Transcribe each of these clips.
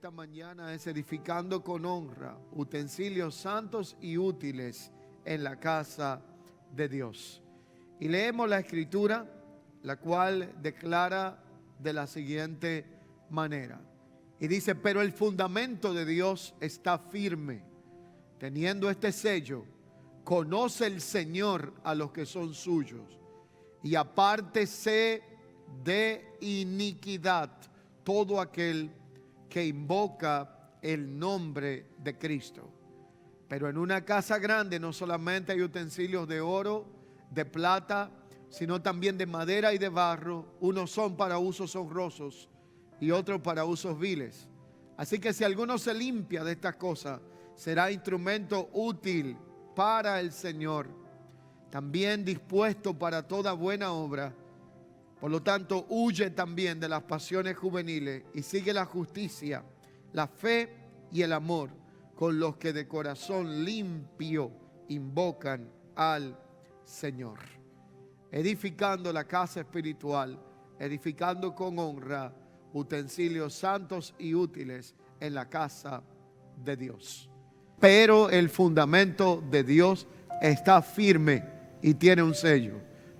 esta mañana es edificando con honra utensilios santos y útiles en la casa de Dios. Y leemos la escritura, la cual declara de la siguiente manera. Y dice: pero el fundamento de Dios está firme, teniendo este sello: conoce el Señor a los que son suyos, y apártese de iniquidad todo aquel que invoca el nombre de Cristo. Pero en una casa grande no solamente hay utensilios de oro, de plata, sino también de madera y de barro. Unos son para usos honrosos y otros para usos viles. Así que si alguno se limpia de estas cosas, será instrumento útil para el Señor, también dispuesto para toda buena obra. Por lo tanto, huye también de las pasiones juveniles y sigue la justicia, la fe y el amor, con los que de corazón limpio invocan al Señor. Edificando la casa espiritual, edificando con honra utensilios santos y útiles en la casa de Dios. Pero el fundamento de Dios está firme y tiene un sello.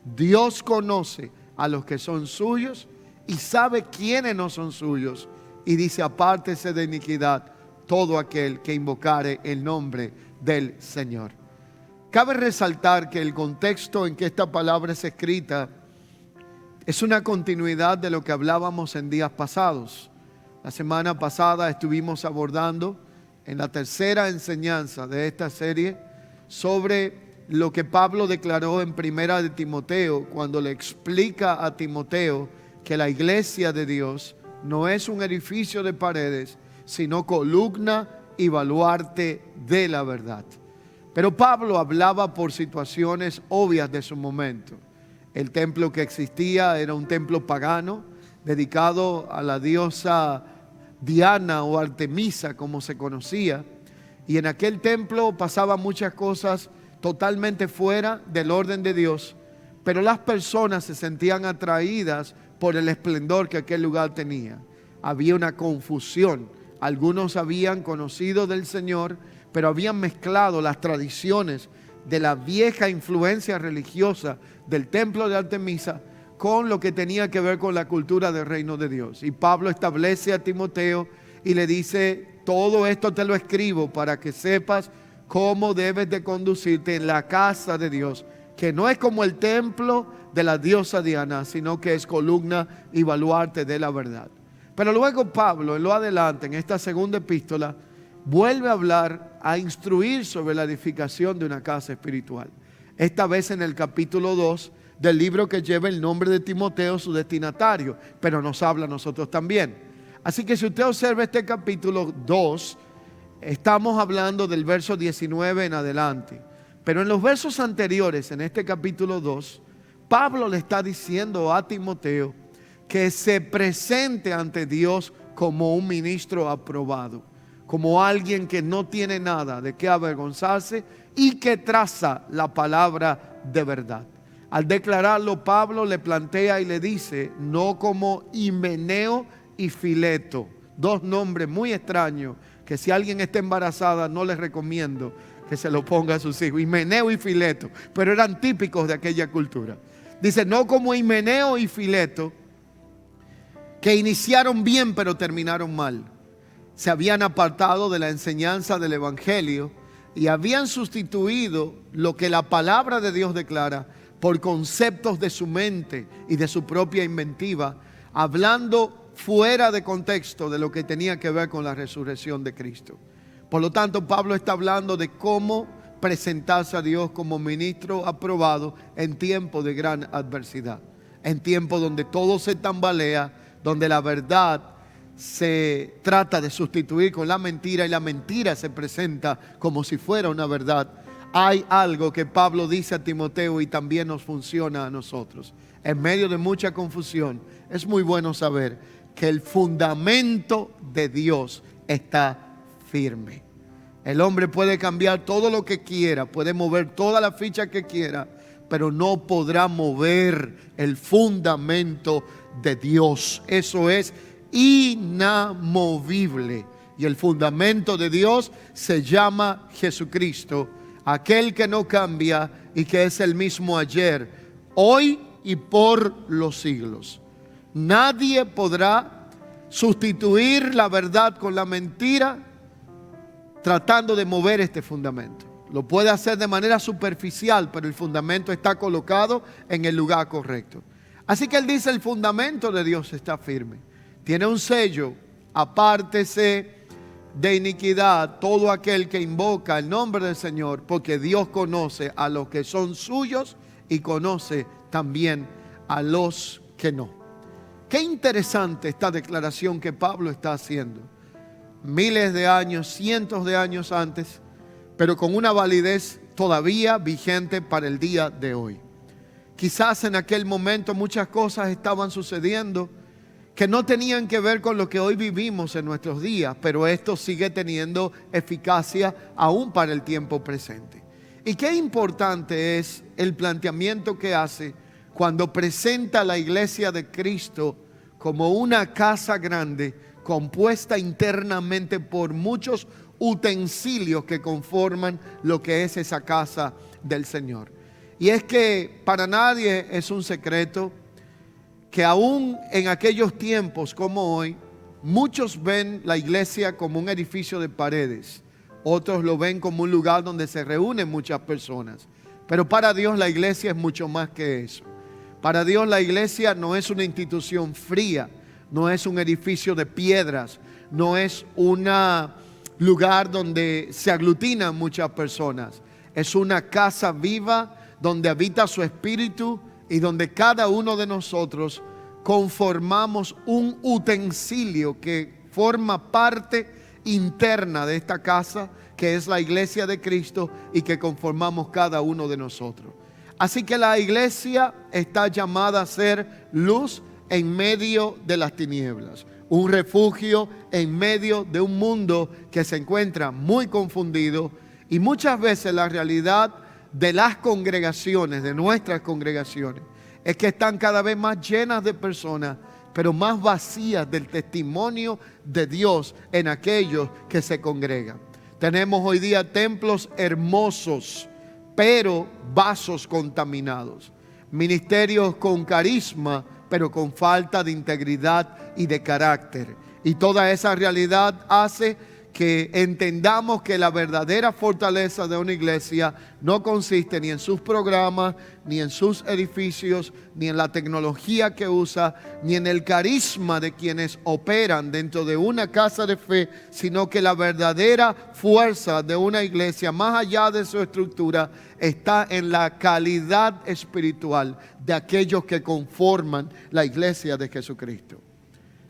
Dios conoce a los que son suyos y sabe quiénes no son suyos. Y dice: apártese de iniquidad todo aquel que invocare el nombre del Señor. Cabe resaltar que el contexto en que esta palabra es escrita es una continuidad de lo que hablábamos en días pasados. La semana pasada estuvimos abordando en la tercera enseñanza de esta serie sobre lo que Pablo declaró en Primera de Timoteo, cuando le explica a Timoteo que la iglesia de Dios no es un edificio de paredes, sino columna y baluarte de la verdad. Pero Pablo hablaba por situaciones obvias de su momento. El templo que existía era un templo pagano, dedicado a la diosa Diana o Artemisa, como se conocía. Y en aquel templo pasaban muchas cosas totalmente fuera del orden de Dios, pero las personas se sentían atraídas por el esplendor que aquel lugar tenía. Había una confusión. Algunos habían conocido del Señor, pero habían mezclado las tradiciones de la vieja influencia religiosa del templo de Artemisa con lo que tenía que ver con la cultura del reino de Dios. Y Pablo establece a Timoteo y le dice: todo esto te lo escribo para que sepas cómo debes de conducirte en la casa de Dios, que no es como el templo de la diosa Diana, sino que es columna y baluarte de la verdad. Pero luego Pablo, en lo adelante, en esta segunda epístola, vuelve a hablar, a instruir sobre la edificación de una casa espiritual. Esta vez en el capítulo 2 del libro que lleva el nombre de Timoteo, su destinatario, pero nos habla a nosotros también. Así que si usted observa este capítulo 2, estamos hablando del verso 19 en adelante. Pero en los versos anteriores, en este capítulo 2, Pablo le está diciendo a Timoteo que se presente ante Dios como un ministro aprobado, como alguien que no tiene nada de qué avergonzarse y que traza la palabra de verdad. Al declararlo, Pablo le plantea y le dice: no como Himeneo y Fileto, dos nombres muy extraños que si alguien está embarazada no les recomiendo que se lo ponga a sus hijos. Himeneo y Fileto, pero eran típicos de aquella cultura. Dice: no como Himeneo y Fileto, que iniciaron bien pero terminaron mal. Se habían apartado de la enseñanza del Evangelio y habían sustituido lo que la palabra de Dios declara por conceptos de su mente y de su propia inventiva, hablando fuera de contexto de lo que tenía que ver con la resurrección de Cristo. Por lo tanto, Pablo está hablando de cómo presentarse a Dios como ministro aprobado en tiempo de gran adversidad, en tiempo donde todo se tambalea, donde la verdad se trata de sustituir con la mentira y la mentira se presenta como si fuera una verdad. Hay algo que Pablo dice a Timoteo y también nos funciona a nosotros. En medio de mucha confusión, es muy bueno saber que el fundamento de Dios está firme. El hombre puede cambiar todo lo que quiera, puede mover toda la ficha que quiera, pero no podrá mover el fundamento de Dios. Eso es inamovible. Y el fundamento de Dios se llama Jesucristo, aquel que no cambia y que es el mismo ayer, hoy y por los siglos. Nadie podrá sustituir la verdad con la mentira tratando de mover este fundamento. Lo puede hacer de manera superficial, pero el fundamento está colocado en el lugar correcto. Así que él dice, el fundamento de Dios está firme. Tiene un sello: apártese de iniquidad todo aquel que invoca el nombre del Señor, porque Dios conoce a los que son suyos y conoce también a los que no. Qué interesante esta declaración que Pablo está haciendo. Miles de años, cientos de años antes, pero con una validez todavía vigente para el día de hoy. Quizás en aquel momento muchas cosas estaban sucediendo que no tenían que ver con lo que hoy vivimos en nuestros días, pero esto sigue teniendo eficacia aún para el tiempo presente. Y qué importante es el planteamiento que hace cuando presenta a la iglesia de Cristo como una casa grande, compuesta internamente por muchos utensilios que conforman lo que es esa casa del Señor. Y es que para nadie es un secreto que aún en aquellos tiempos como hoy, muchos ven la iglesia como un edificio de paredes, otros lo ven como un lugar donde se reúnen muchas personas. Pero para Dios la iglesia es mucho más que eso. Para Dios la iglesia no es una institución fría, no es un edificio de piedras, no es un lugar donde se aglutinan muchas personas. Es una casa viva donde habita su espíritu y donde cada uno de nosotros conformamos un utensilio que forma parte interna de esta casa, que es la iglesia de Cristo y que conformamos cada uno de nosotros. Así que la iglesia está llamada a ser luz en medio de las tinieblas, un refugio en medio de un mundo que se encuentra muy confundido, y muchas veces la realidad de las congregaciones, de nuestras congregaciones, es que están cada vez más llenas de personas, pero más vacías del testimonio de Dios en aquellos que se congregan. Tenemos hoy día templos hermosos, pero vasos contaminados. Ministerios con carisma, pero con falta de integridad y de carácter. Y toda esa realidad hace que entendamos que la verdadera fortaleza de una iglesia no consiste ni en sus programas, ni en sus edificios, ni en la tecnología que usa, ni en el carisma de quienes operan dentro de una casa de fe, sino que la verdadera fuerza de una iglesia, más allá de su estructura, está en la calidad espiritual de aquellos que conforman la iglesia de Jesucristo.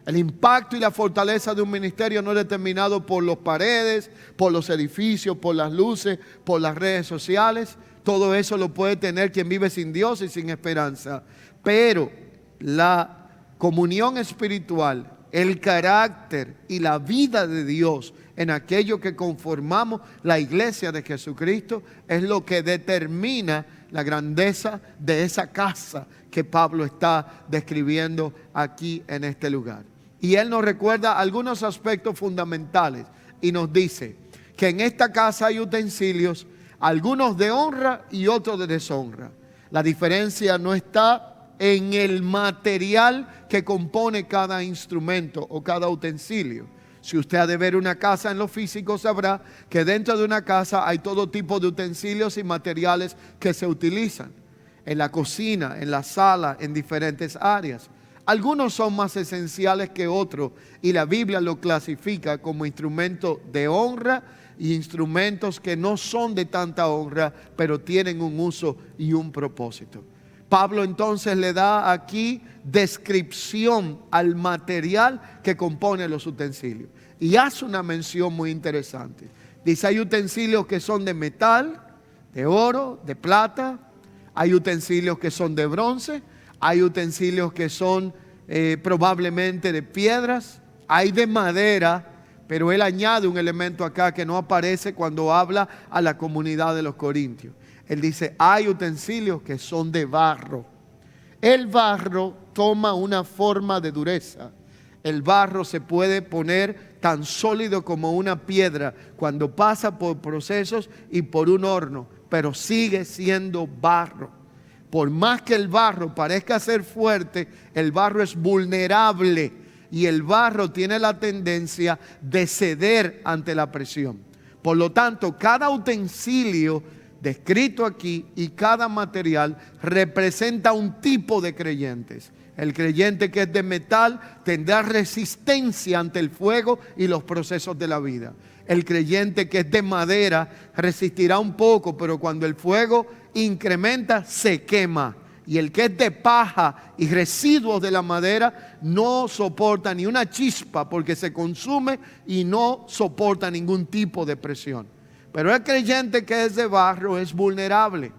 El impacto y la fortaleza de un ministerio no es determinado por las paredes, por los edificios, por las luces, por las redes sociales. Todo eso lo puede tener quien vive sin Dios y sin esperanza. Pero la comunión espiritual, el carácter y la vida de Dios en aquello que conformamos la iglesia de Jesucristo es lo que determina la grandeza de esa casa que Pablo está describiendo aquí en este lugar. Y él nos recuerda algunos aspectos fundamentales y nos dice que en esta casa hay utensilios, algunos de honra y otros de deshonra. La diferencia no está en el material que compone cada instrumento o cada utensilio. Si usted ha de ver una casa en lo físico, sabrá que dentro de una casa hay todo tipo de utensilios y materiales que se utilizan en la cocina, en la sala, en diferentes áreas. Algunos son más esenciales que otros y la Biblia lo clasifica como instrumentos de honra y instrumentos que no son de tanta honra, pero tienen un uso y un propósito. Pablo entonces le da aquí descripción al material que compone los utensilios y hace una mención muy interesante. Dice, hay utensilios que son de metal, de oro, de plata, hay utensilios que son de bronce, hay utensilios que son probablemente de piedras, hay de madera, pero él añade un elemento acá que no aparece cuando habla a la comunidad de los corintios. Él dice, hay utensilios que son de barro. El barro toma una forma de dureza. El barro se puede poner tan sólido como una piedra cuando pasa por procesos y por un horno, pero sigue siendo barro. Por más que el barro parezca ser fuerte, el barro es vulnerable y el barro tiene la tendencia de ceder ante la presión. Por lo tanto, cada utensilio descrito aquí y cada material representa un tipo de creyentes. El creyente que es de metal tendrá resistencia ante el fuego y los procesos de la vida. El creyente que es de madera resistirá un poco, pero cuando el fuego incrementa, se quema. Y el que es de paja y residuos de la madera no soporta ni una chispa porque se consume y no soporta ningún tipo de presión. Pero el creyente que es de barro es vulnerable.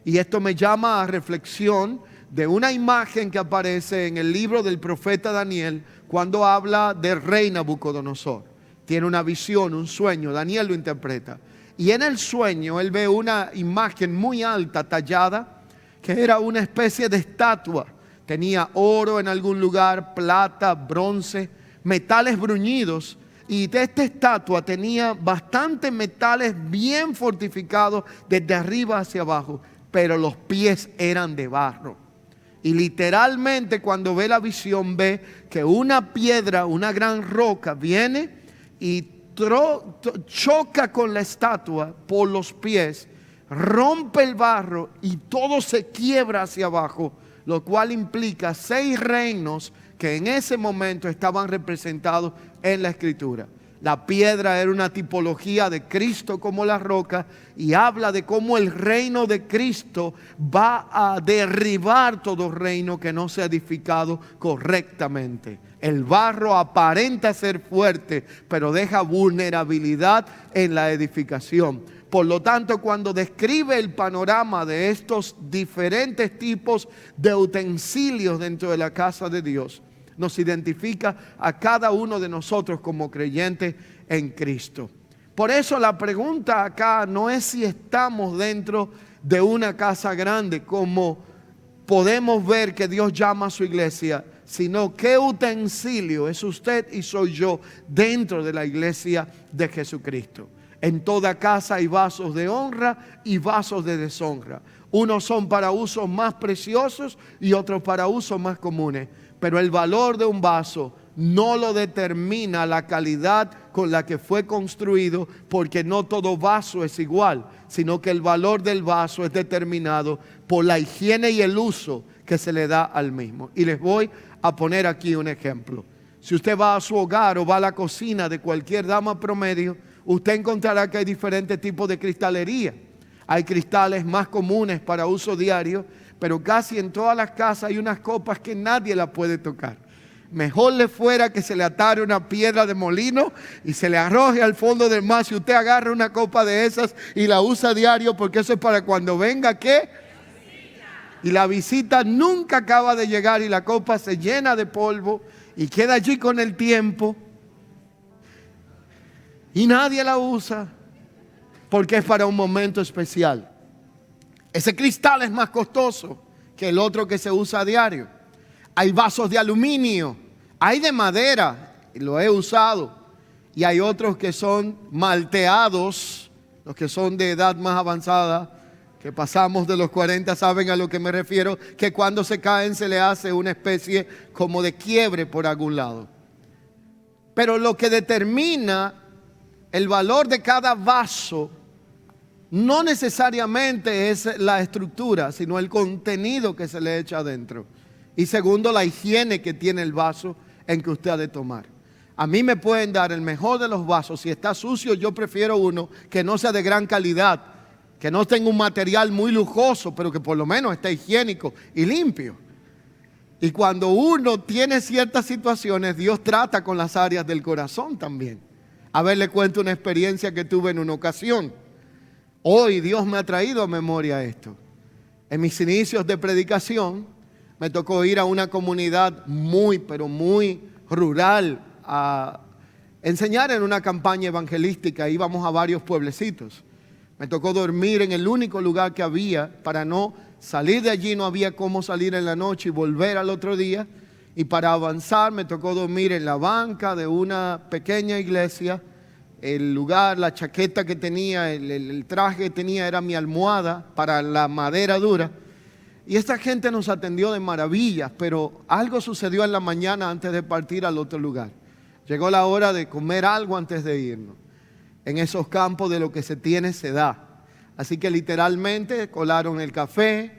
Y esto me llama a reflexión de una imagen que aparece en el libro del profeta Daniel cuando habla del rey Nabucodonosor. Tiene una visión, un sueño, Daniel lo interpreta. Y en el sueño él ve una imagen muy alta, tallada, que era una especie de estatua. Tenía oro en algún lugar, plata, bronce, metales bruñidos. Y de esta estatua tenía bastantes metales bien fortificados desde arriba hacia abajo, pero los pies eran de barro. Y literalmente cuando ve la visión ve que una piedra, una gran roca viene y choca con la estatua por los pies, rompe el barro y todo se quiebra hacia abajo, lo cual implica 6 reinos que en ese momento estaban representados en la Escritura. La piedra era una tipología de Cristo como la roca y habla de cómo el reino de Cristo va a derribar todo reino que no sea edificado correctamente. El barro aparenta ser fuerte, pero deja vulnerabilidad en la edificación. Por lo tanto, cuando describe el panorama de estos diferentes tipos de utensilios dentro de la casa de Dios, nos identifica a cada uno de nosotros como creyentes en Cristo. Por eso la pregunta acá no es si estamos dentro de una casa grande, como podemos ver que Dios llama a su iglesia, sino qué utensilio es usted y soy yo dentro de la iglesia de Jesucristo. En toda casa hay vasos de honra y vasos de deshonra. Unos son para usos más preciosos y otros para usos más comunes. Pero el valor de un vaso no lo determina la calidad con la que fue construido, porque no todo vaso es igual, sino que el valor del vaso es determinado por la higiene y el uso que se le da al mismo. Y les voy a poner aquí un ejemplo. Si usted va a su hogar o va a la cocina de cualquier dama promedio, usted encontrará que hay diferentes tipos de cristalería. Hay cristales más comunes para uso diario, pero casi en todas las casas hay unas copas que nadie la puede tocar. Mejor le fuera que se le atare una piedra de molino y se le arroje al fondo del mar. Si usted agarra una copa de esas y la usa diario, porque eso es para cuando venga, ¿qué? Y la visita nunca acaba de llegar y la copa se llena de polvo y queda allí con el tiempo y nadie la usa porque es para un momento especial. Ese cristal es más costoso que el otro que se usa a diario. Hay vasos de aluminio, hay de madera, lo he usado, y hay otros que son malteados, los que son de edad más avanzada, que pasamos de los 40, saben a lo que me refiero, que cuando se caen se le hace una especie como de quiebre por algún lado. Pero lo que determina el valor de cada vaso no necesariamente es la estructura, sino el contenido que se le echa adentro. Y segundo, la higiene que tiene el vaso en que usted ha de tomar. A mí me pueden dar el mejor de los vasos. Si está sucio, yo prefiero uno que no sea de gran calidad, que no tenga un material muy lujoso, pero que por lo menos esté higiénico y limpio. Y cuando uno tiene ciertas situaciones, Dios trata con las áreas del corazón también. A ver, le cuento una experiencia que tuve en una ocasión. Hoy Dios me ha traído a memoria esto. En mis inicios de predicación me tocó ir a una comunidad muy, pero muy rural a enseñar en una campaña evangelística. Íbamos a varios pueblecitos. Me tocó dormir en el único lugar que había para no salir de allí. No había cómo salir en la noche y volver al otro día. Y para avanzar me tocó dormir en la banca de una pequeña iglesia. El lugar, la chaqueta que tenía, el traje que tenía era mi almohada para la madera dura. Y esta gente nos atendió de maravillas, pero algo sucedió en la mañana antes de partir al otro lugar. Llegó la hora de comer algo antes de irnos. En esos campos de lo que se tiene se da. Así que literalmente colaron el café,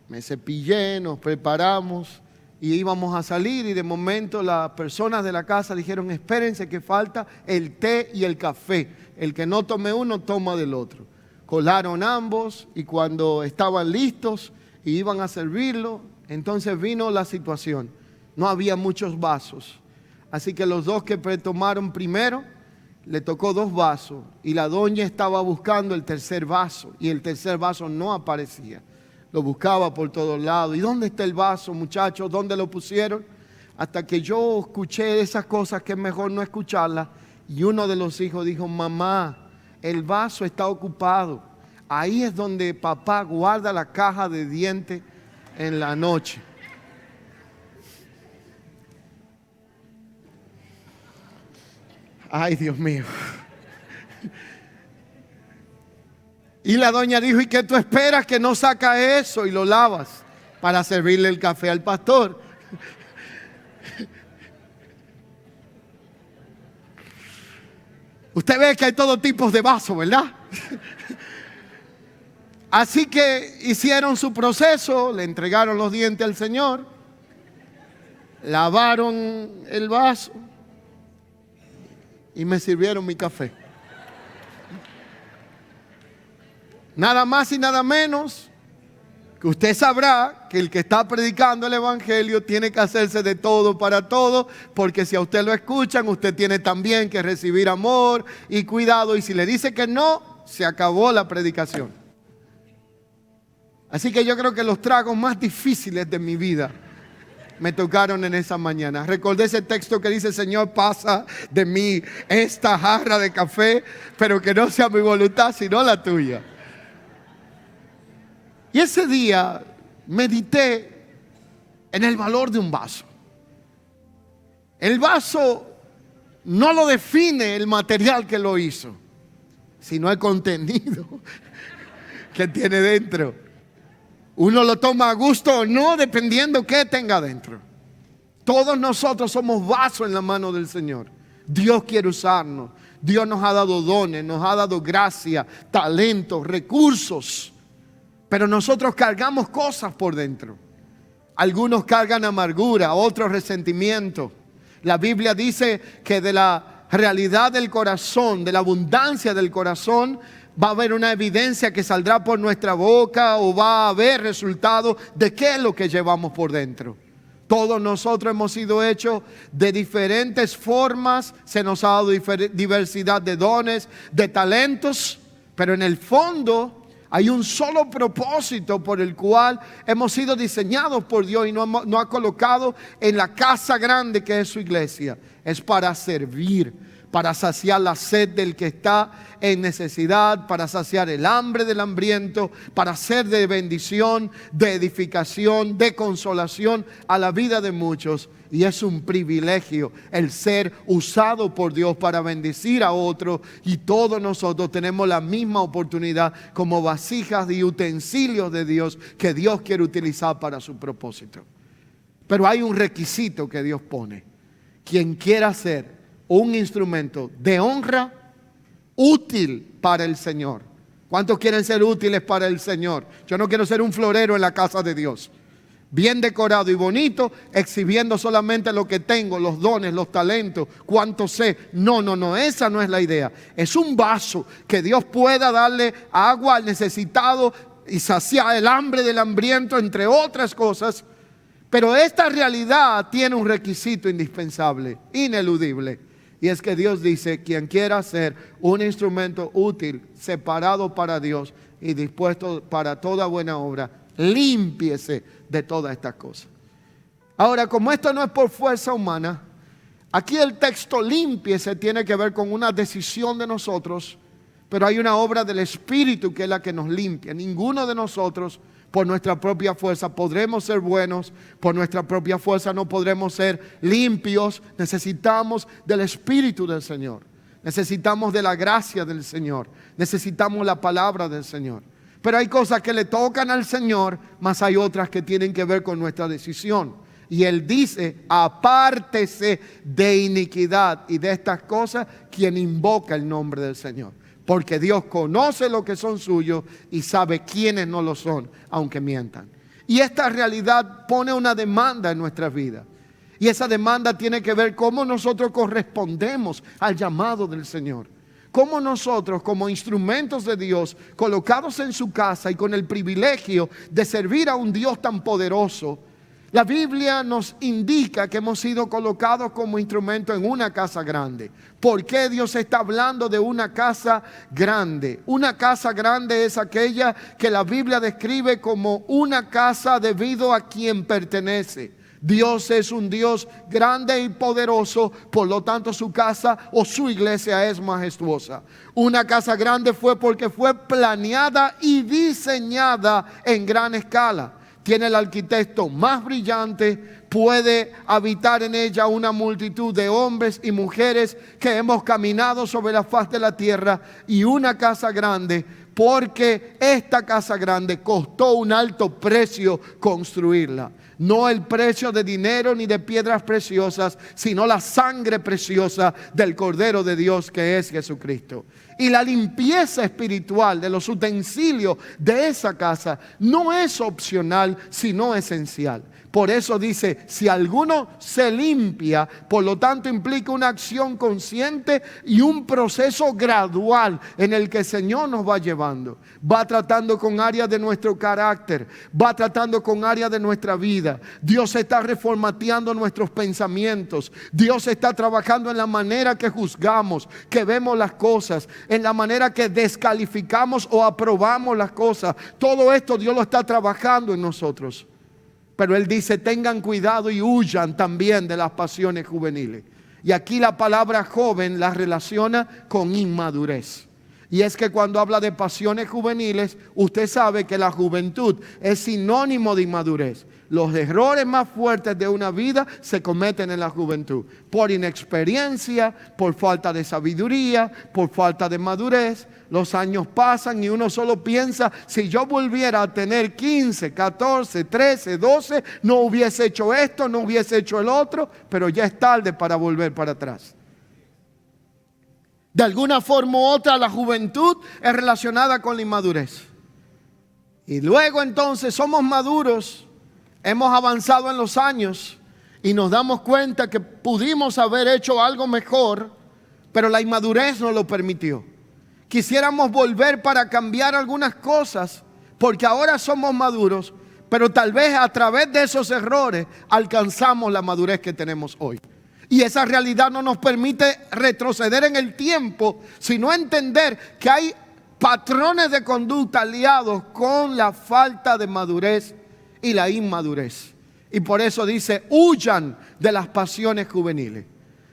me cepillé, nos preparamos y íbamos a salir, y de momento las personas de la casa dijeron: espérense que falta el té y el café. El que no tome uno, toma del otro. Colaron ambos, y cuando estaban listos y iban a servirlo, entonces vino la situación. No había muchos vasos. Así que los dos que tomaron primero, le tocó 2 vasos, y la doña estaba buscando el tercer vaso, y el tercer vaso no aparecía. Lo buscaba por todos lados. ¿Y dónde está el vaso, muchachos? ¿Dónde lo pusieron? Hasta que yo escuché esas cosas que es mejor no escucharlas. Y uno de los hijos dijo: mamá, el vaso está ocupado. Ahí es donde papá guarda la caja de dientes en la noche. Ay, Dios mío. Y la doña dijo: ¿y qué tú esperas que no saca eso y lo lavas para servirle el café al pastor? Usted ve que hay todo tipo de vasos, ¿verdad? Así que hicieron su proceso, le entregaron los dientes al Señor, lavaron el vaso y me sirvieron mi café. Nada más y nada menos que usted sabrá que el que está predicando el evangelio tiene que hacerse de todo para todo, porque si a usted lo escuchan, usted tiene también que recibir amor y cuidado, y si le dice que no, se acabó la predicación. Así que yo creo que los tragos más difíciles de mi vida me tocaron en esa mañana. Recordé ese texto que dice: Señor, pasa de mí esta jarra de café, pero que no sea mi voluntad sino la tuya. Y ese día medité en el valor de un vaso. El vaso no lo define el material que lo hizo, sino el contenido que tiene dentro. Uno lo toma a gusto o no, dependiendo qué tenga dentro. Todos nosotros somos vasos en la mano del Señor. Dios quiere usarnos. Dios nos ha dado dones, nos ha dado gracia, talentos, recursos. Pero nosotros cargamos cosas por dentro. Algunos cargan amargura, otros resentimiento. La Biblia dice que de la realidad del corazón, de la abundancia del corazón, va a haber una evidencia que saldrá por nuestra boca, o va a haber resultado de qué es lo que llevamos por dentro. Todos nosotros hemos sido hechos de diferentes formas, se nos ha dado diversidad de dones, de talentos, pero en el fondo hay un solo propósito por el cual hemos sido diseñados por Dios y nos ha colocado en la casa grande que es su iglesia. Es para servir, para saciar la sed del que está en necesidad, para saciar el hambre del hambriento, para ser de bendición, de edificación, de consolación a la vida de muchos. Y es un privilegio el ser usado por Dios para bendecir a otros, y todos nosotros tenemos la misma oportunidad como vasijas y utensilios de Dios que Dios quiere utilizar para su propósito. Pero hay un requisito que Dios pone: quien quiera ser un instrumento de honra, útil para el Señor. ¿Cuántos quieren ser útiles para el Señor? Yo no quiero ser un florero en la casa de Dios, bien decorado y bonito, exhibiendo solamente lo que tengo, los dones, los talentos, cuánto sé. No, esa no es la idea. Es un vaso que Dios pueda darle agua al necesitado y saciar el hambre del hambriento, entre otras cosas. Pero esta realidad tiene un requisito indispensable, ineludible, y es que Dios dice: quien quiera ser un instrumento útil, separado para Dios y dispuesto para toda buena obra, límpiese de todas estas cosas. Ahora, como esto no es por fuerza humana, aquí el texto límpiese tiene que ver con una decisión de nosotros pero hay una obra del Espíritu que es la que nos limpia. Ninguno de nosotros por nuestra propia fuerza podremos ser buenos, por nuestra propia fuerza no podremos ser limpios. Necesitamos del Espíritu del Señor, necesitamos de la gracia del Señor, necesitamos la palabra del Señor. Pero hay cosas que le tocan al Señor, mas hay otras que tienen que ver con nuestra decisión. Y Él dice: apártese de iniquidad y de estas cosas quien invoca el nombre del Señor. Porque Dios conoce lo que son suyos y sabe quiénes no lo son, aunque mientan. Y esta realidad pone una demanda en nuestras vidas. Y esa demanda tiene que ver cómo nosotros correspondemos al llamado del Señor. Cómo nosotros, como instrumentos de Dios, colocados en su casa y con el privilegio de servir a un Dios tan poderoso, la Biblia nos indica que hemos sido colocados como instrumento en una casa grande. ¿Por qué Dios está hablando de una casa grande? Una casa grande es aquella que la Biblia describe como una casa debido a quien pertenece. Dios es un Dios grande y poderoso, por lo tanto su casa o su iglesia es majestuosa. Una casa grande fue porque fue planeada y diseñada en gran escala. Tiene el arquitecto más brillante, puede habitar en ella una multitud de hombres y mujeres que hemos caminado sobre la faz de la tierra, y una casa grande porque esta casa grande costó un alto precio construirla. No el precio de dinero ni de piedras preciosas, sino la sangre preciosa del Cordero de Dios, que es Jesucristo. Y la limpieza espiritual de los utensilios de esa casa no es opcional, sino esencial. Por eso dice: si alguno se limpia, por lo tanto implica una acción consciente y un proceso gradual en el que el Señor nos va llevando. Va tratando con áreas de nuestro carácter, va tratando con áreas de nuestra vida. Dios está reformateando nuestros pensamientos. Dios está trabajando en la manera que juzgamos, que vemos las cosas, en la manera que descalificamos o aprobamos las cosas. Todo esto Dios lo está trabajando en nosotros. Pero Él dice: tengan cuidado y huyan también de las pasiones juveniles. Y aquí la palabra joven la relaciona con inmadurez. Y es que cuando habla de pasiones juveniles, usted sabe que la juventud es sinónimo de inmadurez. Los errores más fuertes de una vida se cometen en la juventud. Por inexperiencia, por falta de sabiduría, por falta de madurez. Los años pasan y uno solo piensa: si yo volviera a tener 15, 14, 13, 12, no hubiese hecho esto, no hubiese hecho el otro. Pero ya es tarde para volver para atrás. De alguna forma u otra, la juventud es relacionada con la inmadurez. Y luego entonces somos maduros, hemos avanzado en los años y nos damos cuenta que pudimos haber hecho algo mejor, pero la inmadurez no lo permitió. Quisiéramos volver para cambiar algunas cosas, porque ahora somos maduros, pero tal vez a través de esos errores alcanzamos la madurez que tenemos hoy. Y esa realidad no nos permite retroceder en el tiempo, sino entender que hay patrones de conducta aliados con la falta de madurez y la inmadurez. Y por eso dice: huyan de las pasiones juveniles.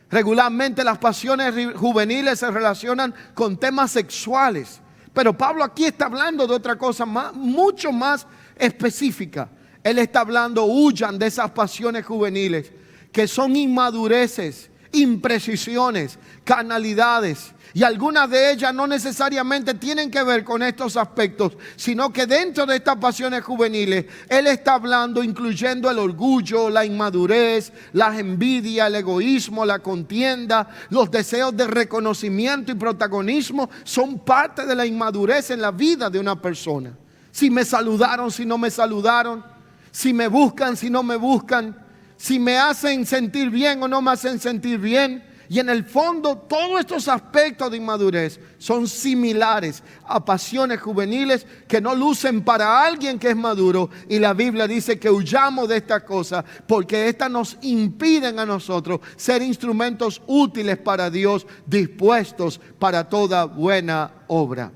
Regularmente las pasiones juveniles se relacionan con temas sexuales. Pero Pablo aquí está hablando de otra cosa mucho más específica. Él está hablando: huyan de esas pasiones juveniles, que son inmadureces, imprecisiones, carnalidades. Y algunas de ellas no necesariamente tienen que ver con estos aspectos, sino que dentro de estas pasiones juveniles, Él está hablando incluyendo el orgullo, la inmadurez, la envidia, el egoísmo, la contienda, los deseos de reconocimiento y protagonismo. Son parte de la inmadurez en la vida de una persona. Si me saludaron, si no me saludaron, si me buscan, si no me buscan, si me hacen sentir bien o no me hacen sentir bien. Y en el fondo todos estos aspectos de inmadurez son similares a pasiones juveniles que no lucen para alguien que es maduro. Y la Biblia dice que huyamos de estas cosas, porque estas nos impiden a nosotros ser instrumentos útiles para Dios, dispuestos para toda buena obra.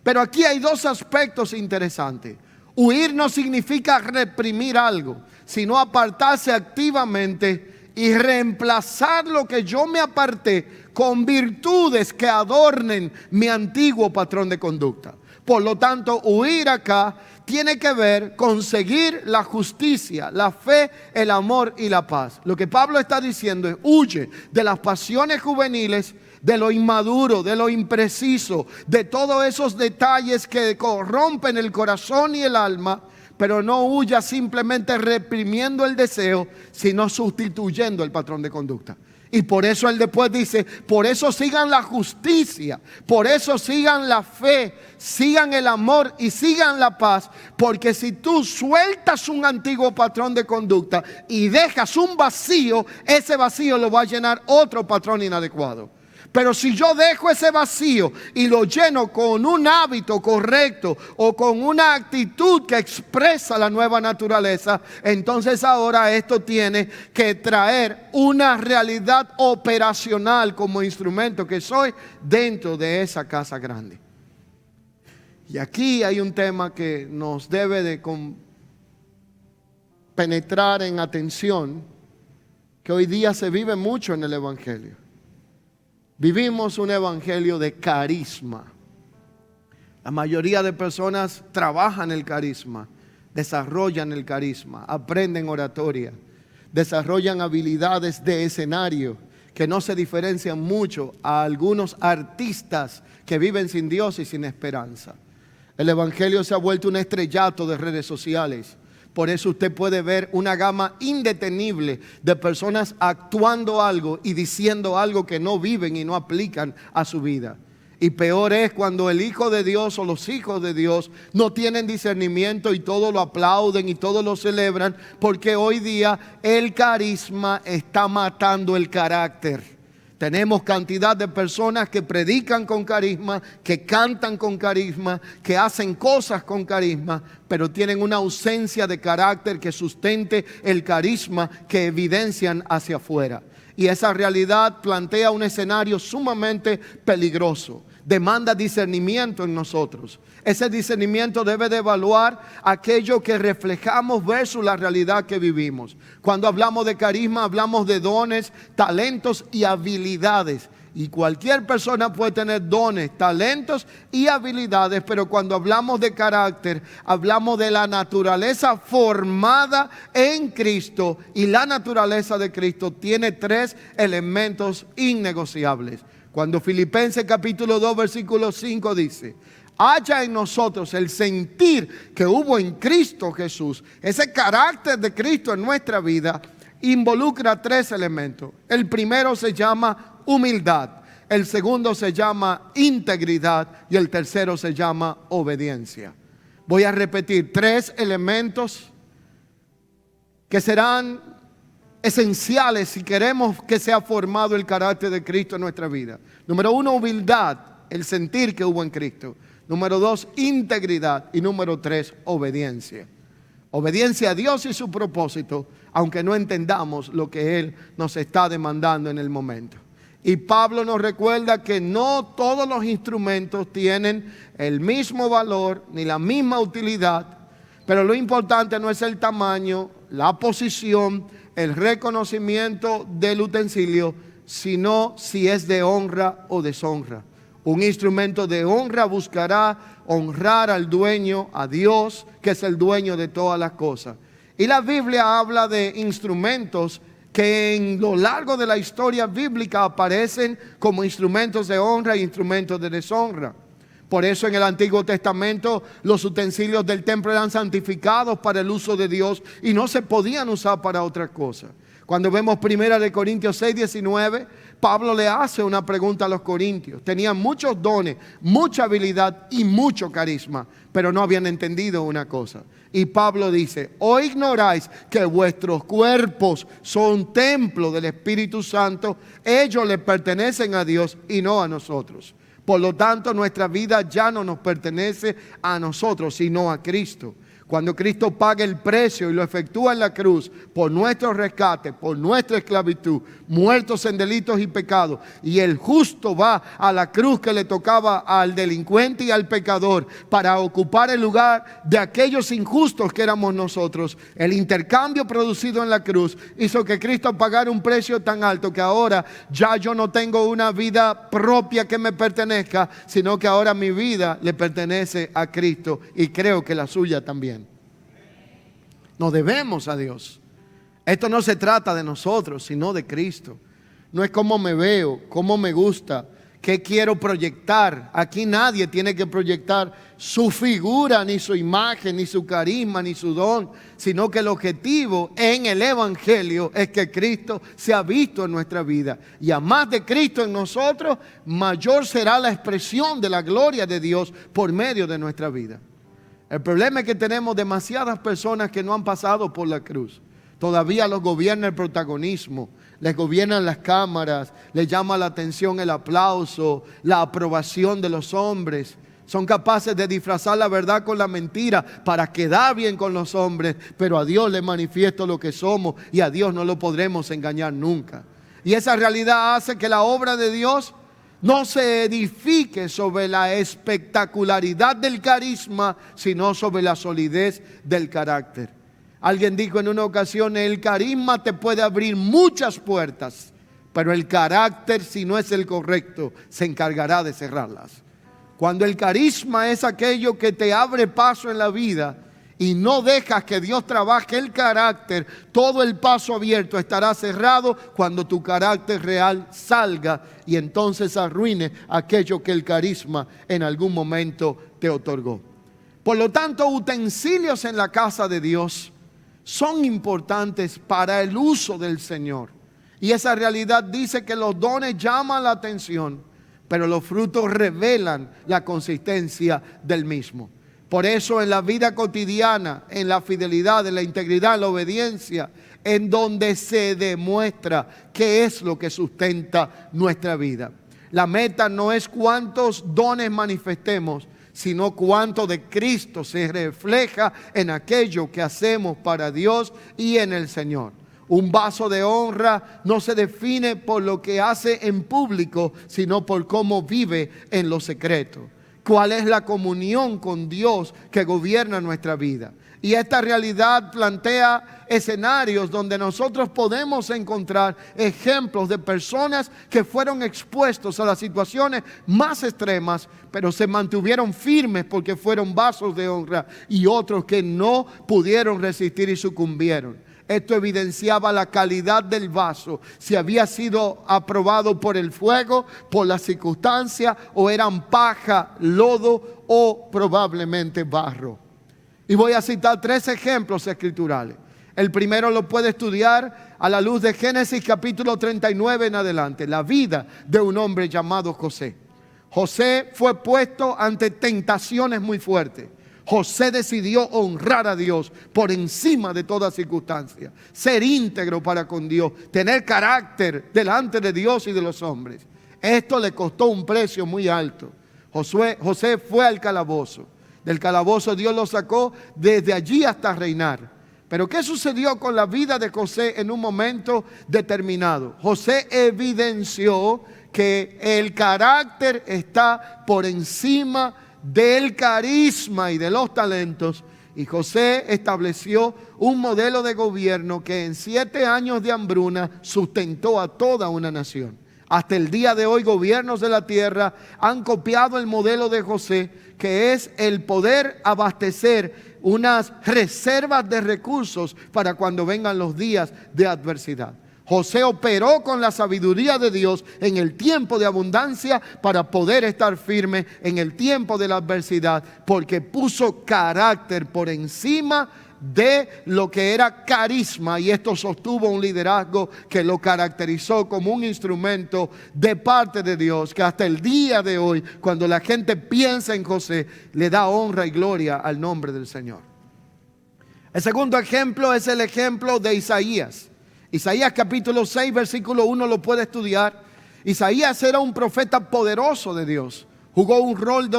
Pero aquí hay dos aspectos interesantes. Huir no significa reprimir algo, sino apartarse activamente y reemplazar lo que yo me aparté con virtudes que adornen mi antiguo patrón de conducta. Por lo tanto, huir acá tiene que ver con seguir la justicia, la fe, el amor y la paz. Lo que Pablo está diciendo es: huye de las pasiones juveniles, de lo inmaduro, de lo impreciso, de todos esos detalles que corrompen el corazón y el alma. Pero no huya simplemente reprimiendo el deseo, sino sustituyendo el patrón de conducta. Y por eso él después dice: por eso sigan la justicia, por eso sigan la fe, sigan el amor y sigan la paz. Porque si tú sueltas un antiguo patrón de conducta y dejas un vacío, ese vacío lo va a llenar otro patrón inadecuado. Pero si yo dejo ese vacío y lo lleno con un hábito correcto o con una actitud que expresa la nueva naturaleza, entonces ahora esto tiene que traer una realidad operacional como instrumento que soy dentro de esa casa grande. Y aquí hay un tema que nos debe de penetrar en atención, que hoy día se vive mucho en el Evangelio. Vivimos un evangelio de carisma. La mayoría de personas trabajan el carisma, desarrollan el carisma, aprenden oratoria, desarrollan habilidades de escenario que no se diferencian mucho a algunos artistas que viven sin Dios y sin esperanza. El evangelio se ha vuelto un estrellato de redes sociales. Por eso usted puede ver una gama indetenible de personas actuando algo y diciendo algo que no viven y no aplican a su vida. Y peor es cuando el Hijo de Dios o los hijos de Dios no tienen discernimiento y todo lo aplauden y todo lo celebran, porque hoy día el carisma está matando el carácter. Tenemos cantidad de personas que predican con carisma, que cantan con carisma, que hacen cosas con carisma, pero tienen una ausencia de carácter que sustente el carisma que evidencian hacia afuera. Y esa realidad plantea un escenario sumamente peligroso. Demanda discernimiento en nosotros. Ese discernimiento debe de evaluar aquello que reflejamos versus la realidad que vivimos. Cuando hablamos de carisma, hablamos de dones, talentos y habilidades. Y cualquier persona puede tener dones, talentos y habilidades, pero cuando hablamos de carácter, hablamos de la naturaleza formada en Cristo. Y la naturaleza de Cristo tiene 3 elementos innegociables. Cuando Filipenses capítulo 2 versículo 5 dice: haya en nosotros el sentir que hubo en Cristo Jesús. Ese carácter de Cristo en nuestra vida involucra 3 elementos. El primero se llama humildad, el segundo se llama integridad y el tercero se llama obediencia. Voy a repetir 3 elementos que serán esenciales si queremos que sea formado el carácter de Cristo en nuestra vida. Número 1, humildad, el sentir que hubo en Cristo. Número 2, integridad. Y número 3, obediencia. Obediencia a Dios y su propósito, aunque no entendamos lo que Él nos está demandando en el momento. Y Pablo nos recuerda que no todos los instrumentos tienen el mismo valor ni la misma utilidad, pero lo importante no es el tamaño, la posición, el reconocimiento del utensilio, sino si es de honra o deshonra. Un instrumento de honra buscará honrar al dueño, a Dios, que es el dueño de todas las cosas. Y la Biblia habla de instrumentos que en lo largo de la historia bíblica aparecen como instrumentos de honra e instrumentos de deshonra. Por eso en el Antiguo Testamento los utensilios del templo eran santificados para el uso de Dios y no se podían usar para otra cosa. Cuando vemos 1 Corintios 6, 19, Pablo le hace una pregunta a los corintios. Tenían muchos dones, mucha habilidad y mucho carisma, pero no habían entendido una cosa. Y Pablo dice: ¿o ignoráis que vuestros cuerpos son templo del Espíritu Santo? Ellos le pertenecen a Dios y no a nosotros. Por lo tanto, nuestra vida ya no nos pertenece a nosotros, sino a Cristo. Cuando Cristo paga el precio y lo efectúa en la cruz por nuestro rescate, por nuestra esclavitud, muertos en delitos y pecados, y el justo va a la cruz que le tocaba al delincuente y al pecador para ocupar el lugar de aquellos injustos que éramos nosotros. El intercambio producido en la cruz hizo que Cristo pagara un precio tan alto que ahora ya yo no tengo una vida propia que me pertenezca, sino que ahora mi vida le pertenece a Cristo y creo que la suya también. Nos debemos a Dios. Esto no se trata de nosotros, sino de Cristo. No es cómo me veo, cómo me gusta, qué quiero proyectar. Aquí nadie tiene que proyectar su figura, ni su imagen, ni su carisma, ni su don, sino que el objetivo en el Evangelio es que Cristo sea visto en nuestra vida. Y a más de Cristo en nosotros, mayor será la expresión de la gloria de Dios por medio de nuestra vida. El problema es que tenemos demasiadas personas que no han pasado por la cruz. Todavía los gobierna el protagonismo, les gobiernan las cámaras, les llama la atención el aplauso, la aprobación de los hombres. Son capaces de disfrazar la verdad con la mentira para quedar bien con los hombres, pero a Dios le manifiesto lo que somos y a Dios no lo podremos engañar nunca. Y esa realidad hace que la obra de Dios no se edifique sobre la espectacularidad del carisma, sino sobre la solidez del carácter. Alguien dijo en una ocasión: el carisma te puede abrir muchas puertas, pero el carácter, si no es el correcto, se encargará de cerrarlas. Cuando el carisma es aquello que te abre paso en la vida y no dejas que Dios trabaje el carácter, todo el paso abierto estará cerrado cuando tu carácter real salga y entonces arruine aquello que el carisma en algún momento te otorgó. Por lo tanto, utensilios en la casa de Dios son importantes para el uso del Señor. Y esa realidad dice que los dones llaman la atención, pero los frutos revelan la consistencia del mismo. Por eso en la vida cotidiana, en la fidelidad, en la integridad, en la obediencia, en donde se demuestra qué es lo que sustenta nuestra vida. La meta no es cuántos dones manifestemos, sino cuánto de Cristo se refleja en aquello que hacemos para Dios y en el Señor. Un vaso de honra no se define por lo que hace en público, sino por cómo vive en lo secreto. ¿Cuál es la comunión con Dios que gobierna nuestra vida? Y esta realidad plantea escenarios donde nosotros podemos encontrar ejemplos de personas que fueron expuestos a las situaciones más extremas, pero se mantuvieron firmes porque fueron vasos de honra, y otros que no pudieron resistir y sucumbieron. Esto evidenciaba la calidad del vaso, si había sido aprobado por el fuego, por las circunstancias, o eran paja, lodo o probablemente barro. Y voy a citar 3 ejemplos escriturales. El primero lo puede estudiar a la luz de Génesis capítulo 39 en adelante. La vida de un hombre llamado José. José fue puesto ante tentaciones muy fuertes. José decidió honrar a Dios por encima de toda circunstancia, ser íntegro para con Dios, tener carácter delante de Dios y de los hombres. Esto le costó un precio muy alto. José fue al calabozo. Del calabozo Dios lo sacó desde allí hasta reinar. Pero ¿qué sucedió con la vida de José en un momento determinado? José evidenció que el carácter está por encima del carisma y de los talentos, y José estableció un modelo de gobierno que en 7 años de hambruna sustentó a toda una nación. Hasta el día de hoy gobiernos de la tierra han copiado el modelo de José, que es el poder abastecer unas reservas de recursos para cuando vengan los días de adversidad. José operó con la sabiduría de Dios en el tiempo de abundancia para poder estar firme en el tiempo de la adversidad, porque puso carácter por encima de lo que era carisma, y esto sostuvo un liderazgo que lo caracterizó como un instrumento de parte de Dios, que hasta el día de hoy, cuando la gente piensa en José, le da honra y gloria al nombre del Señor. El segundo ejemplo es el ejemplo de Isaías. Isaías capítulo 6 versículo 1 lo puede estudiar. Isaías era un profeta poderoso de Dios, Jugó un rol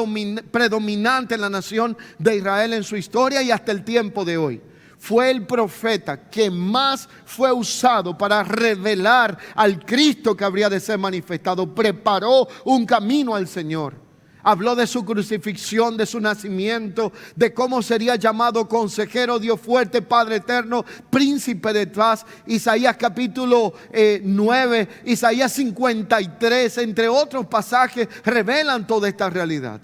predominante en la nación de Israel en su historia y hasta el tiempo de hoy. Fue el profeta que más fue usado para revelar al Cristo que habría de ser manifestado. Preparó un camino al Señor. Habló de su crucifixión, de su nacimiento, de cómo sería llamado consejero, Dios fuerte, Padre eterno, príncipe de paz. Isaías capítulo 9, Isaías 53, entre otros pasajes, revelan toda esta realidad.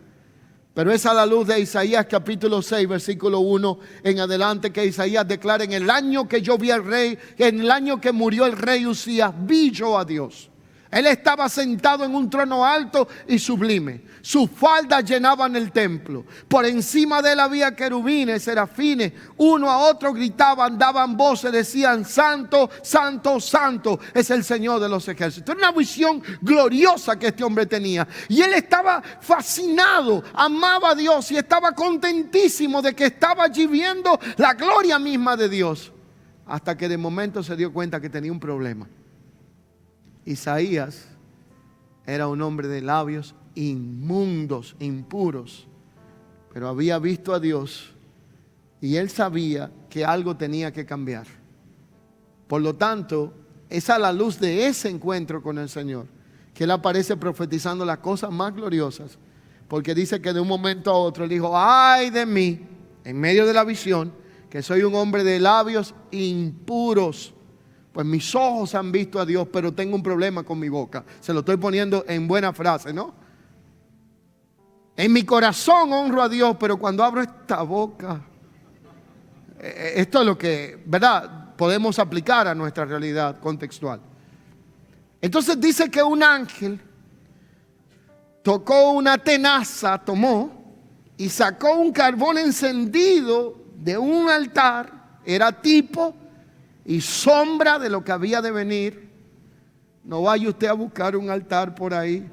Pero es a la luz de Isaías capítulo 6, versículo 1 en adelante, que Isaías declara: en el año que yo vi al rey, en el año que murió el rey Usías, vi yo a Dios. Él estaba sentado en un trono alto y sublime. Sus faldas llenaban el templo. Por encima de él había querubines, serafines. Uno a otro gritaban, daban voces, decían: santo, santo, santo es el Señor de los ejércitos. Era una visión gloriosa que este hombre tenía. Y él estaba fascinado, amaba a Dios y estaba contentísimo de que estaba allí viendo la gloria misma de Dios. Hasta que de momento se dio cuenta que tenía un problema. Isaías era un hombre de labios inmundos, impuros, pero había visto a Dios y él sabía que algo tenía que cambiar. Por lo tanto, es a la luz de ese encuentro con el Señor que él aparece profetizando las cosas más gloriosas, porque dice que de un momento a otro él dijo: ay de mí, en medio de la visión, que soy un hombre de labios impuros. Pues mis ojos han visto a Dios, pero tengo un problema con mi boca. Se lo estoy poniendo en buena frase, ¿no? En mi corazón honro a Dios, pero cuando abro esta boca, esto es lo que, ¿verdad?, podemos aplicar a nuestra realidad contextual. Entonces dice que un ángel tocó una tenaza, tomó y sacó un carbón encendido de un altar. Era tipo y sombra de lo que había de venir. No vaya usted a buscar un altar por ahí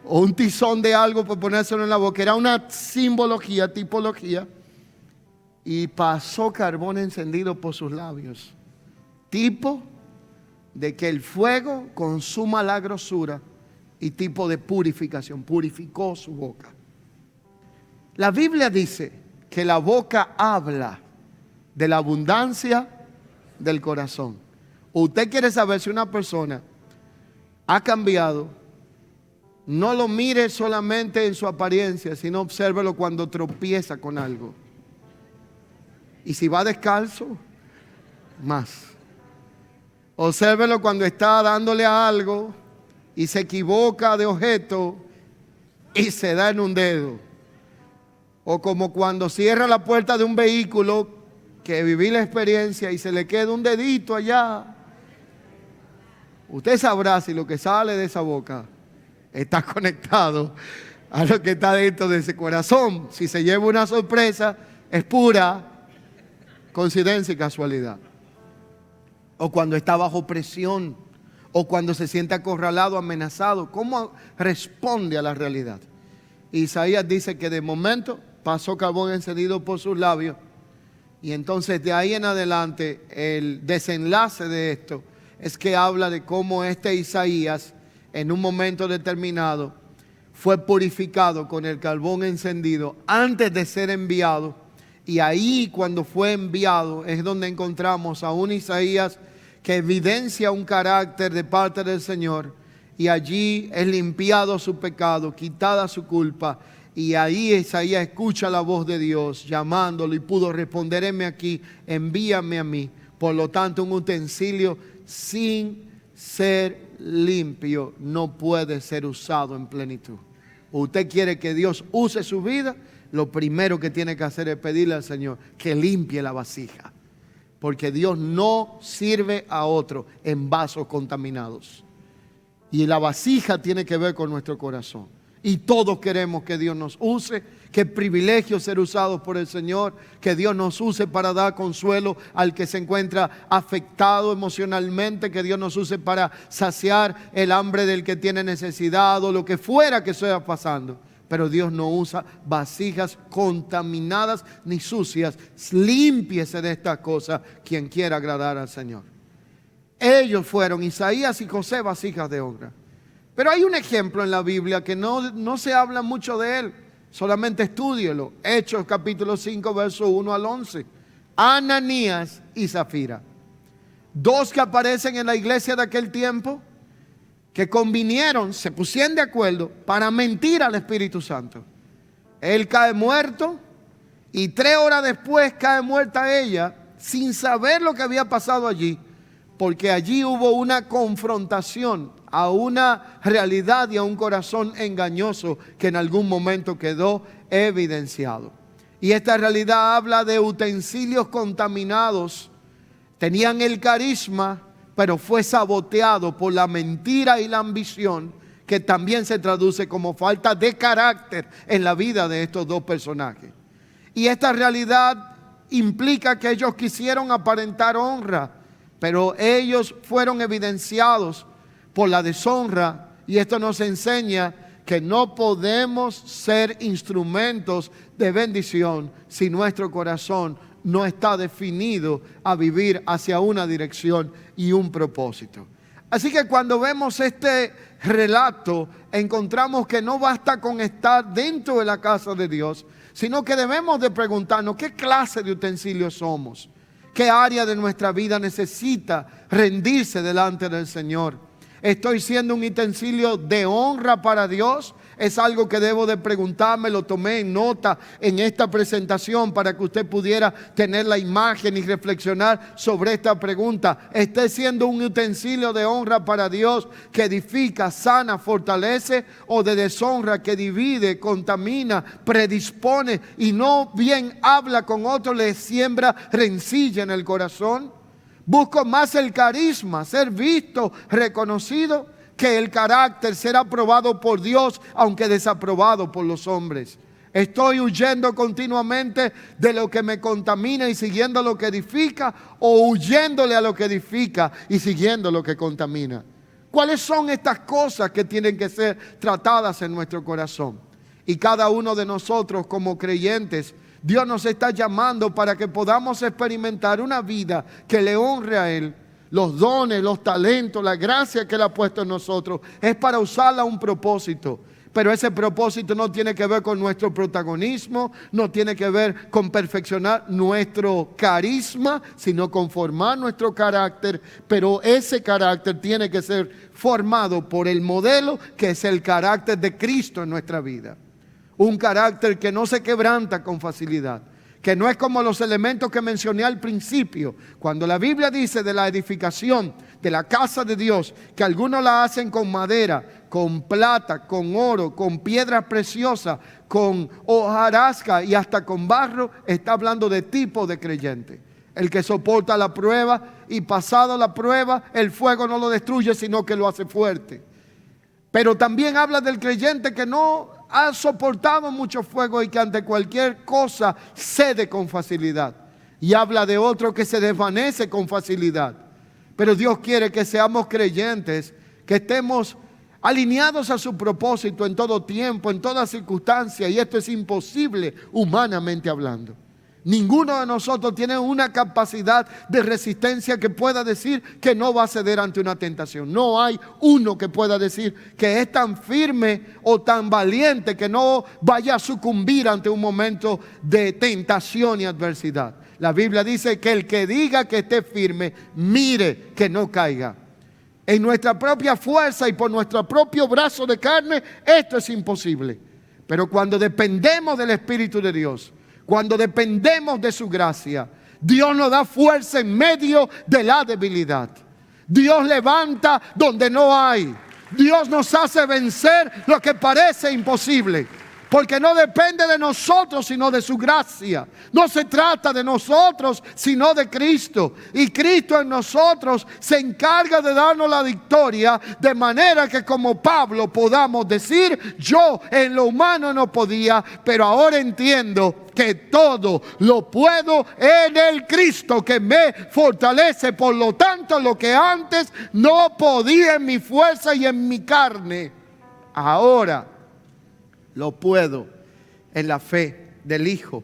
o un tizón de algo por ponérselo en la boca. Era una simbología, tipología. Y pasó carbón encendido por sus labios, tipo de que el fuego consuma la grosura, y tipo de purificación. Purificó su boca. La Biblia dice que la boca habla de la abundancia del corazón. Usted quiere saber si una persona ha cambiado, no lo mire solamente en su apariencia, sino obsérvelo cuando tropieza con algo. Y si va descalzo, más. Obsérvelo cuando está dándole a algo y se equivoca de objeto y se da en un dedo. O como cuando cierra la puerta de un vehículo, que viví la experiencia y se le queda un dedito allá. Usted sabrá si lo que sale de esa boca está conectado a lo que está dentro de ese corazón. Si se lleva una sorpresa, es pura coincidencia y casualidad. O cuando está bajo presión, o cuando se siente acorralado, amenazado. ¿Cómo responde a la realidad? Isaías dice que de momento pasó carbón encendido por sus labios. Y entonces de ahí en adelante el desenlace de esto es que habla de cómo este Isaías en un momento determinado fue purificado con el carbón encendido antes de ser enviado. Y ahí cuando fue enviado es donde encontramos a un Isaías que evidencia un carácter de parte del Señor. Y allí es limpiado su pecado, quitada su culpa. Y ahí Isaías escucha la voz de Dios llamándolo y pudo responder: heme aquí, envíame a mí. Por lo tanto, un utensilio sin ser limpio no puede ser usado en plenitud. Usted quiere que Dios use su vida, lo primero que tiene que hacer es pedirle al Señor que limpie la vasija. Porque Dios no sirve a otro en vasos contaminados. Y la vasija tiene que ver con nuestro corazón. Y todos queremos que Dios nos use. Qué privilegio ser usados por el Señor. Que Dios nos use para dar consuelo al que se encuentra afectado emocionalmente. Que Dios nos use para saciar el hambre del que tiene necesidad o lo que fuera que esté pasando. Pero Dios no usa vasijas contaminadas ni sucias. Límpiese de estas cosas quien quiera agradar al Señor. Ellos fueron, Isaías y José, vasijas de honra. Pero hay un ejemplo en la Biblia que no se habla mucho de él, solamente estúdielo. Hechos capítulo 5, verso 1 al 11. Ananías y Zafira. Dos que aparecen en la iglesia de aquel tiempo, que convinieron, se pusieron de acuerdo para mentir al Espíritu Santo. Él cae muerto y 3 horas después cae muerta ella, sin saber lo que había pasado allí, porque allí hubo una confrontación a una realidad y a un corazón engañoso que en algún momento quedó evidenciado. Y esta realidad habla de utensilios contaminados. Tenían el carisma, pero fue saboteado por la mentira y la ambición, que también se traduce como falta de carácter en la vida de estos dos personajes. Y esta realidad implica que ellos quisieron aparentar honra, pero ellos fueron evidenciados por la deshonra, y esto nos enseña que no podemos ser instrumentos de bendición si nuestro corazón no está definido a vivir hacia una dirección y un propósito. Así que cuando vemos este relato, encontramos que no basta con estar dentro de la casa de Dios, sino que debemos de preguntarnos qué clase de utensilios somos, qué área de nuestra vida necesita rendirse delante del Señor. ¿Estoy siendo un utensilio de honra para Dios? Es algo que debo de preguntarme. Lo tomé en nota en esta presentación para que usted pudiera tener la imagen y reflexionar sobre esta pregunta. ¿Estoy siendo un utensilio de honra para Dios que edifica, sana, fortalece, o de deshonra que divide, contamina, predispone y no bien habla con otro, le siembra rencilla en el corazón? Busco más el carisma, ser visto, reconocido, que el carácter, ser aprobado por Dios, aunque desaprobado por los hombres. Estoy huyendo continuamente de lo que me contamina y siguiendo lo que edifica, o huyéndole a lo que edifica y siguiendo lo que contamina. ¿Cuáles son estas cosas que tienen que ser tratadas en nuestro corazón? Y cada uno de nosotros como creyentes, Dios nos está llamando para que podamos experimentar una vida que le honre a Él. Los dones, los talentos, la gracia que Él ha puesto en nosotros es para usarla a un propósito. Pero ese propósito no tiene que ver con nuestro protagonismo, no tiene que ver con perfeccionar nuestro carisma, sino con formar nuestro carácter. Pero ese carácter tiene que ser formado por el modelo que es el carácter de Cristo en nuestra vida. Un carácter que no se quebranta con facilidad, que no es como los elementos que mencioné al principio. Cuando la Biblia dice de la edificación de la casa de Dios, que algunos la hacen con madera, con plata, con oro, con piedras preciosas, con hojarasca y hasta con barro, está hablando de tipo de creyente. El que soporta la prueba, y pasado la prueba, el fuego no lo destruye, sino que lo hace fuerte. Pero también habla del creyente que no ha soportado mucho fuego y que ante cualquier cosa cede con facilidad. Y habla de otro que se desvanece con facilidad. Pero Dios quiere que seamos creyentes, que estemos alineados a su propósito en todo tiempo, en toda circunstancia. Y esto es imposible humanamente hablando. Ninguno de nosotros tiene una capacidad de resistencia que pueda decir que no va a ceder ante una tentación. No hay uno que pueda decir que es tan firme o tan valiente que no vaya a sucumbir ante un momento de tentación y adversidad. La Biblia dice que el que diga que esté firme, mire que no caiga. En nuestra propia fuerza y por nuestro propio brazo de carne, esto es imposible. Pero cuando dependemos del Espíritu de Dios, cuando dependemos de su gracia, Dios nos da fuerza en medio de la debilidad. Dios levanta donde no hay. Dios nos hace vencer lo que parece imposible. Porque no depende de nosotros, sino de su gracia. No se trata de nosotros, sino de Cristo. Y Cristo en nosotros se encarga de darnos la victoria, de manera que como Pablo podamos decir: yo en lo humano no podía, pero ahora entiendo que todo lo puedo en el Cristo que me fortalece. Por lo tanto, lo que antes no podía en mi fuerza y en mi carne, ahora lo puedo en la fe del Hijo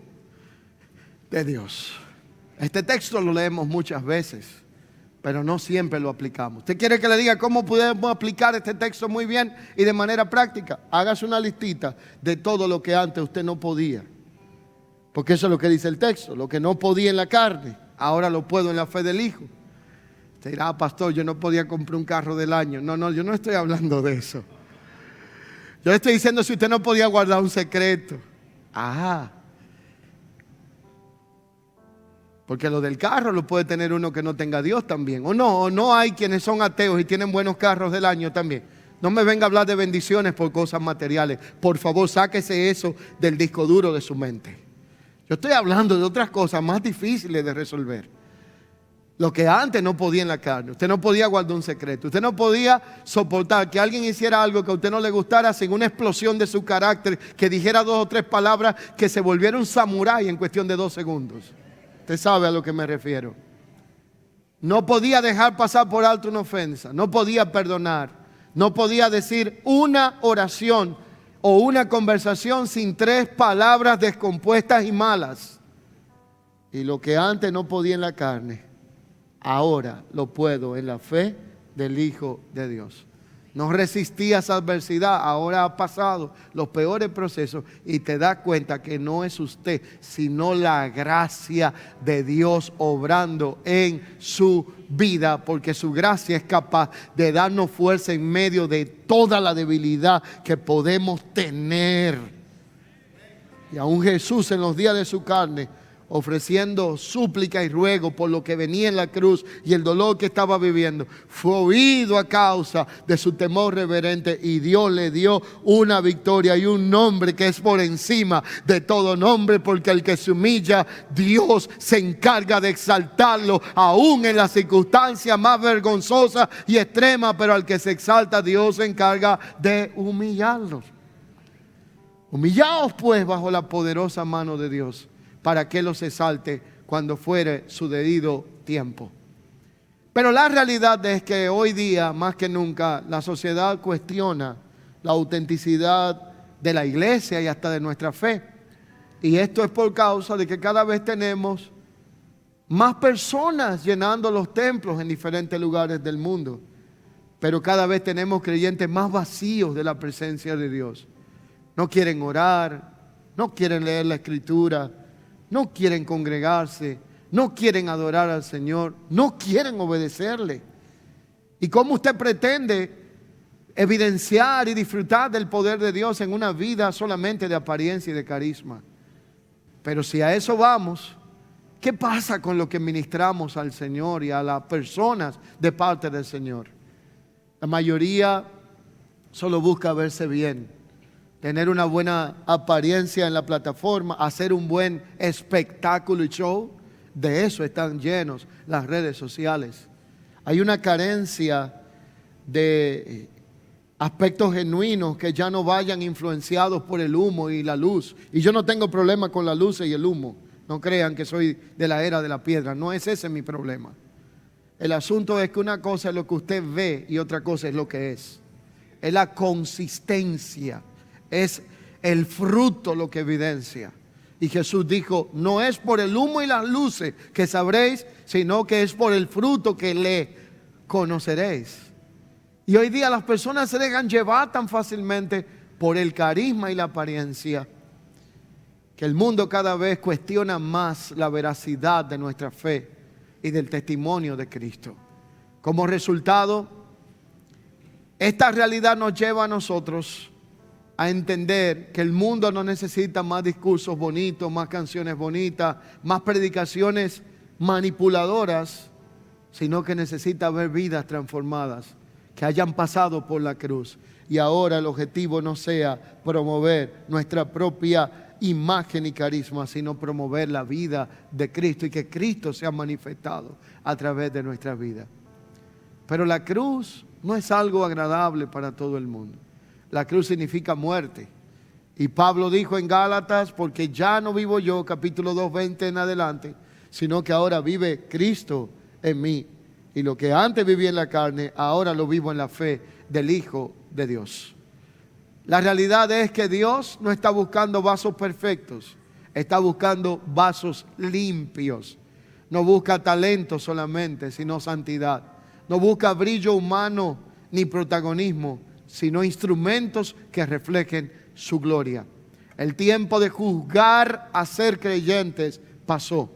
de Dios. Este texto lo leemos muchas veces, pero no siempre lo aplicamos. ¿Usted quiere que le diga cómo podemos aplicar este texto muy bien y de manera práctica? Hágase una listita de todo lo que antes usted no podía. Porque eso es lo que dice el texto. Lo que no podía en la carne, ahora lo puedo en la fe del Hijo. Usted dirá, pastor, yo no podía comprar un carro del año. No, yo no estoy hablando de eso. Yo le estoy diciendo si usted no podía guardar un secreto. Porque lo del carro lo puede tener uno que no tenga a Dios también. O no hay quienes son ateos y tienen buenos carros del año también. No me venga a hablar de bendiciones por cosas materiales. Por favor, sáquese eso del disco duro de su mente. Yo estoy hablando de otras cosas más difíciles de resolver. Lo que antes no podía en la carne. Usted no podía guardar un secreto. Usted no podía soportar que alguien hiciera algo que a usted no le gustara sin una explosión de su carácter, que dijera 2 o 3 palabras, que se volviera un samurái en cuestión de 2 segundos. Usted sabe a lo que me refiero. No podía dejar pasar por alto una ofensa. No podía perdonar. No podía decir una oración o una conversación sin 3 palabras descompuestas y malas. Y lo que antes no podía en la carne, ahora lo puedo en la fe del Hijo de Dios. No resistí a esa adversidad, ahora ha pasado los peores procesos y te das cuenta que no es usted, sino la gracia de Dios obrando en su vida, porque su gracia es capaz de darnos fuerza en medio de toda la debilidad que podemos tener. Y aún Jesús en los días de su carne, ofreciendo súplica y ruego por lo que venía en la cruz y el dolor que estaba viviendo, fue oído a causa de su temor reverente, y Dios le dio una victoria y un nombre que es por encima de todo nombre, porque el que se humilla, Dios se encarga de exaltarlo aún en las circunstancias más vergonzosas y extremas, pero al que se exalta, Dios se encarga de humillarlo. Humillaos pues bajo la poderosa mano de Dios, para que los exalte cuando fuere su debido tiempo. Pero la realidad es que hoy día, más que nunca, la sociedad cuestiona la autenticidad de la iglesia y hasta de nuestra fe. Y esto es por causa de que cada vez tenemos más personas llenando los templos en diferentes lugares del mundo. Pero cada vez tenemos creyentes más vacíos de la presencia de Dios. No quieren orar, no quieren leer la Escritura, no quieren congregarse, no quieren adorar al Señor, no quieren obedecerle. ¿Y cómo usted pretende evidenciar y disfrutar del poder de Dios en una vida solamente de apariencia y de carisma? Pero si a eso vamos, ¿qué pasa con lo que ministramos al Señor y a las personas de parte del Señor? La mayoría solo busca verse bien, tener una buena apariencia en la plataforma, hacer un buen espectáculo y show. De eso están llenos las redes sociales. Hay una carencia de aspectos genuinos que ya no vayan influenciados por el humo y la luz. Y yo no tengo problema con la luz y el humo. No crean que soy de la era de la piedra. No es ese mi problema. El asunto es que una cosa es lo que usted ve y otra cosa es lo que es. Es la consistencia. Es el fruto lo que evidencia. Y Jesús dijo, no es por el humo y las luces que sabréis, sino que es por el fruto que le conoceréis. Y hoy día las personas se dejan llevar tan fácilmente por el carisma y la apariencia, que el mundo cada vez cuestiona más la veracidad de nuestra fe y del testimonio de Cristo. Como resultado, esta realidad nos lleva a nosotros a entender que el mundo no necesita más discursos bonitos, más canciones bonitas, más predicaciones manipuladoras, sino que necesita ver vidas transformadas, que hayan pasado por la cruz. Y ahora el objetivo no sea promover nuestra propia imagen y carisma, sino promover la vida de Cristo y que Cristo sea manifestado a través de nuestra vida. Pero la cruz no es algo agradable para todo el mundo. La cruz significa muerte. Y Pablo dijo en Gálatas, porque ya no vivo yo, capítulo 2, 20 en adelante, sino que ahora vive Cristo en mí. Y lo que antes vivía en la carne, ahora lo vivo en la fe del Hijo de Dios. La realidad es que Dios no está buscando vasos perfectos, está buscando vasos limpios. No busca talento solamente, sino santidad. No busca brillo humano ni protagonismo, sino instrumentos que reflejen su gloria. El tiempo de juzgar a ser creyentes pasó.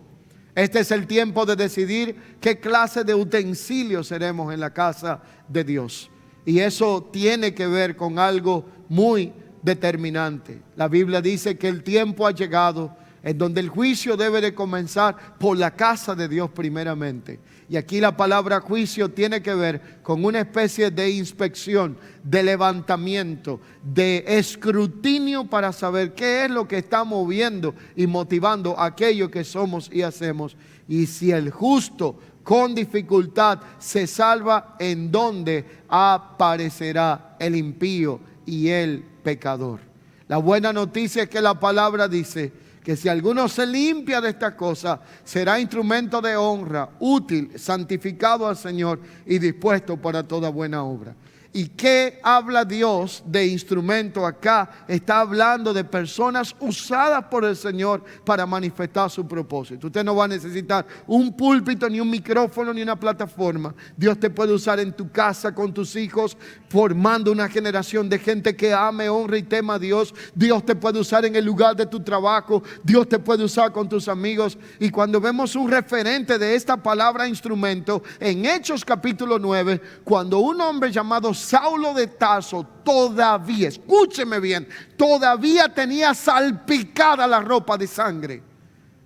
Este es el tiempo de decidir qué clase de utensilios seremos en la casa de Dios. Y eso tiene que ver con algo muy determinante. La Biblia dice que el tiempo ha llegado en donde el juicio debe de comenzar por la casa de Dios primeramente. Y aquí la palabra juicio tiene que ver con una especie de inspección, de levantamiento, de escrutinio para saber qué es lo que está moviendo y motivando aquello que somos y hacemos. Y si el justo con dificultad se salva, en donde aparecerá el impío y el pecador. La buena noticia es que la palabra dice que si alguno se limpia de esta cosa, será instrumento de honra, útil, santificado al Señor y dispuesto para toda buena obra. ¿Y qué habla Dios de instrumento acá? Está hablando de personas usadas por el Señor para manifestar su propósito. Usted no va a necesitar un púlpito, ni un micrófono, ni una plataforma. Dios te puede usar en tu casa, con tus hijos, formando una generación de gente que ame, honre y tema a Dios. Dios te puede usar en el lugar de tu trabajo. Dios te puede usar con tus amigos. Y cuando vemos un referente de esta palabra instrumento, en Hechos capítulo 9, cuando un hombre llamado Saulo de Tarso todavía, escúcheme bien, todavía tenía salpicada la ropa de sangre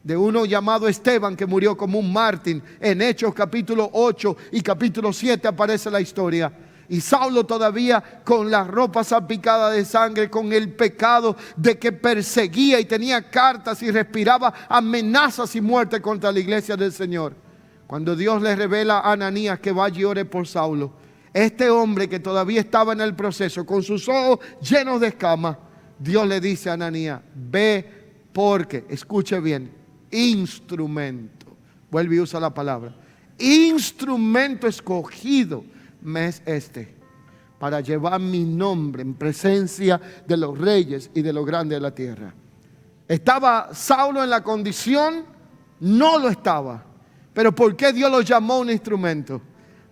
de uno llamado Esteban, que murió como un mártir. En Hechos capítulo 8 y capítulo 7 aparece la historia. Y Saulo todavía con la ropa salpicada de sangre, con el pecado de que perseguía y tenía cartas y respiraba amenazas y muerte contra la iglesia del Señor. Cuando Dios le revela a Ananías que vaya y ore por Saulo, este hombre que todavía estaba en el proceso, con sus ojos llenos de escamas, Dios le dice a Ananías: ve porque, escuche bien, instrumento, vuelve y usa la palabra, instrumento escogido me es este, para llevar mi nombre en presencia de los reyes y de los grandes de la tierra. ¿Estaba Saulo en la condición? No lo estaba. Pero ¿por qué Dios lo llamó un instrumento?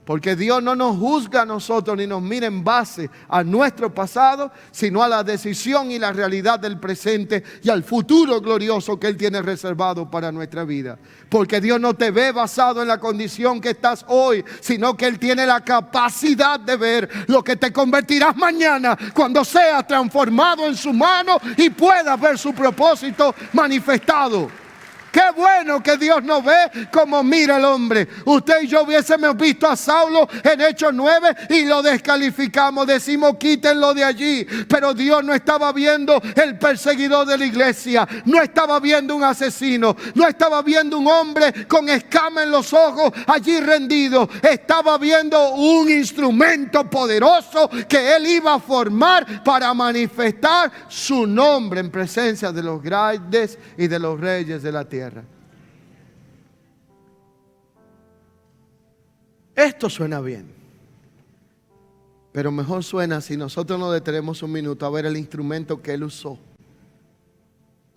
Porque Dios no nos juzga a nosotros ni nos mira en base a nuestro pasado, sino a la decisión y la realidad del presente y al futuro glorioso que Él tiene reservado para nuestra vida. Porque Dios no te ve basado en la condición que estás hoy, sino que Él tiene la capacidad de ver lo que te convertirás mañana cuando seas transformado en su mano y puedas ver su propósito manifestado. Qué bueno que Dios nos ve como mira el hombre. Usted y yo hubiésemos visto a Saulo en Hechos 9 y lo descalificamos. Decimos: quítenlo de allí. Pero Dios no estaba viendo el perseguidor de la iglesia. No estaba viendo un asesino. No estaba viendo un hombre con escama en los ojos allí rendido. Estaba viendo un instrumento poderoso que Él iba a formar para manifestar su nombre en presencia de los grandes y de los reyes de la tierra. Esto suena bien, pero mejor suena si nosotros nos detenemos un minuto a ver el instrumento que Él usó.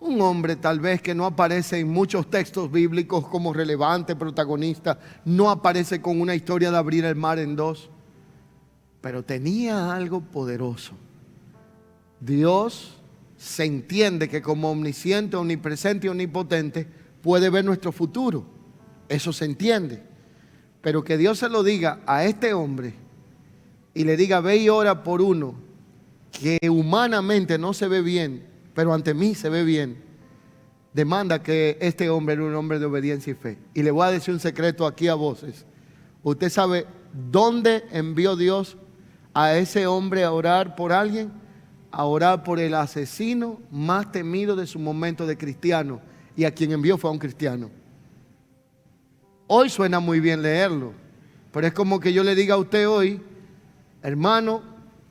Un hombre tal vez que no aparece en muchos textos bíblicos como relevante protagonista, no aparece con una historia de abrir el mar en dos, pero tenía algo poderoso. Dios se entiende que como omnisciente, omnipresente y omnipotente puede ver nuestro futuro. Eso se entiende. Pero que Dios se lo diga a este hombre y le diga: ve y ora por uno que humanamente no se ve bien, pero ante mí se ve bien, demanda que este hombre era un hombre de obediencia y fe. Y le voy a decir un secreto aquí a voces. ¿Usted sabe dónde envió Dios a ese hombre a orar por alguien? A orar por el asesino más temido de su momento de cristiano, y a quien envió fue a un cristiano. Hoy suena muy bien leerlo, pero es como que yo le diga a usted hoy: hermano,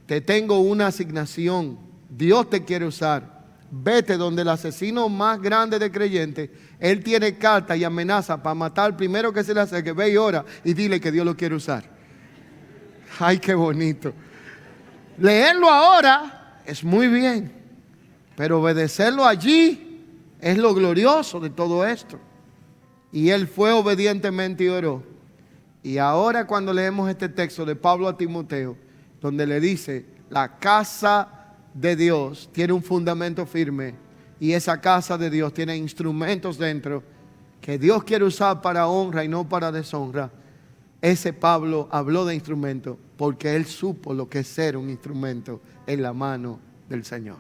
te tengo una asignación, Dios te quiere usar, vete donde el asesino más grande de creyentes, él tiene carta y amenaza para matar al primero que se le acerque, ve y ora y dile que Dios lo quiere usar. Ay, qué bonito. Leerlo ahora es muy bien, pero obedecerlo allí es lo glorioso de todo esto. Y él fue obedientemente y oró. Y ahora cuando leemos este texto de Pablo a Timoteo, donde le dice, la casa de Dios tiene un fundamento firme y esa casa de Dios tiene instrumentos dentro que Dios quiere usar para honra y no para deshonra. Ese Pablo habló de instrumento porque él supo lo que es ser un instrumento en la mano del Señor.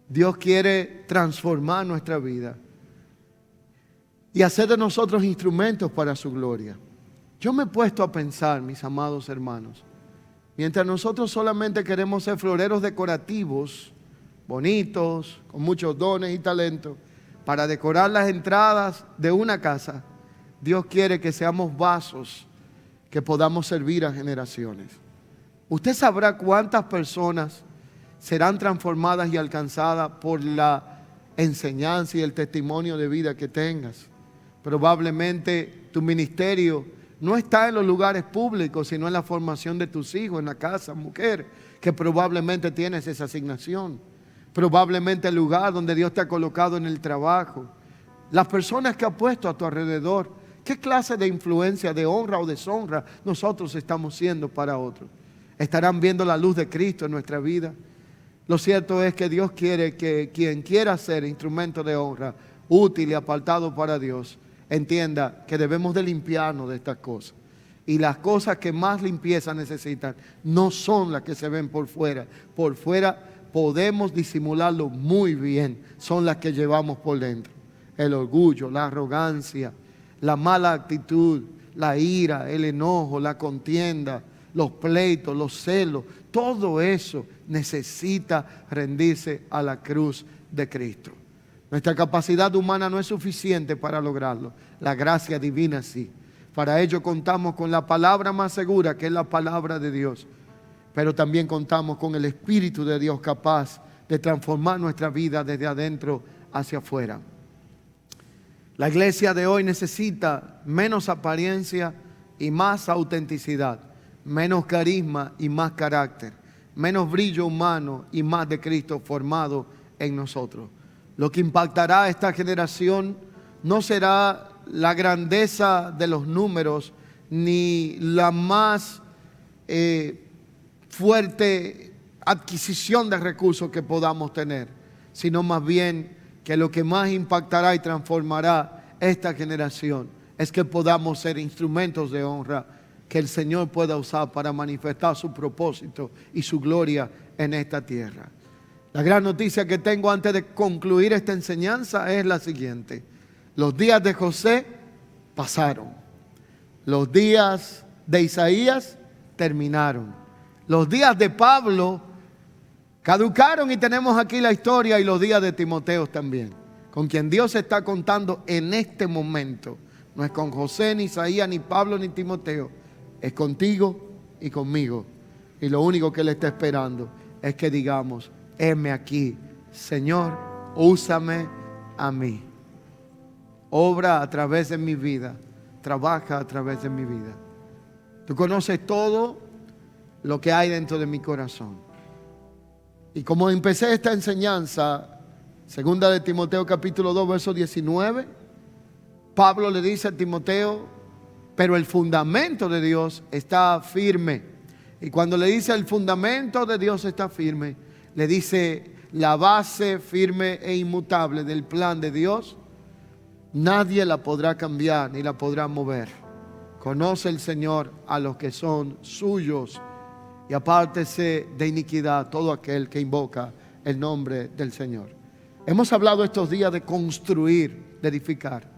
Dios quiere transformar nuestra vida y hacer de nosotros instrumentos para su gloria. Yo me he puesto a pensar, mis amados hermanos, mientras nosotros solamente queremos ser floreros decorativos, bonitos, con muchos dones y talentos, para decorar las entradas de una casa, Dios quiere que seamos vasos que podamos servir a generaciones. Usted sabrá cuántas personas serán transformadas y alcanzadas por la enseñanza y el testimonio de vida que tengas. Probablemente tu ministerio no está en los lugares públicos, sino en la formación de tus hijos, en la casa, mujer, que probablemente tienes esa asignación. Probablemente el lugar donde Dios te ha colocado en el trabajo. Las personas que ha puesto a tu alrededor. ¿Qué clase de influencia, de honra o deshonra nosotros estamos siendo para otros? ¿Estarán viendo la luz de Cristo en nuestra vida? Lo cierto es que Dios quiere que quien quiera ser instrumento de honra, útil y apartado para Dios, entienda que debemos de limpiarnos de estas cosas. Y las cosas que más limpieza necesitan no son las que se ven por fuera. Por fuera podemos disimularlo muy bien. Son las que llevamos por dentro. El orgullo, la arrogancia, la mala actitud, la ira, el enojo, la contienda, los pleitos, los celos. Todo eso necesita rendirse a la cruz de Cristo. Nuestra capacidad humana no es suficiente para lograrlo. La gracia divina sí. Para ello contamos con la palabra más segura, que es la palabra de Dios. Pero también contamos con el Espíritu de Dios capaz de transformar nuestra vida desde adentro hacia afuera. La iglesia de hoy necesita menos apariencia y más autenticidad, menos carisma y más carácter, menos brillo humano y más de Cristo formado en nosotros. Lo que impactará a esta generación no será la grandeza de los números ni la más fuerte adquisición de recursos que podamos tener, sino más bien que lo que más impactará y transformará esta generación es que podamos ser instrumentos de honra que el Señor pueda usar para manifestar su propósito y su gloria en esta tierra. La gran noticia que tengo antes de concluir esta enseñanza es la siguiente. Los días de José pasaron. Los días de Isaías terminaron. Los días de Pablo caducaron y tenemos aquí la historia y los días de Timoteo también. Con quien Dios está contando en este momento. No es con José, ni Isaías, ni Pablo, ni Timoteo. Es contigo y conmigo. Y lo único que Él está esperando es que digamos, heme aquí, Señor, úsame a mí. Obra a través de mi vida, trabaja a través de mi vida. Tú conoces todo lo que hay dentro de mi corazón. Y como empecé esta enseñanza, segunda de Timoteo capítulo 2, verso 19, Pablo le dice a Timoteo, pero el fundamento de Dios está firme. Y cuando le dice el fundamento de Dios está firme, le dice la base firme e inmutable del plan de Dios, nadie la podrá cambiar ni la podrá mover. Conoce el Señor a los que son suyos y apártese de iniquidad todo aquel que invoca el nombre del Señor. Hemos hablado estos días de construir, de edificar.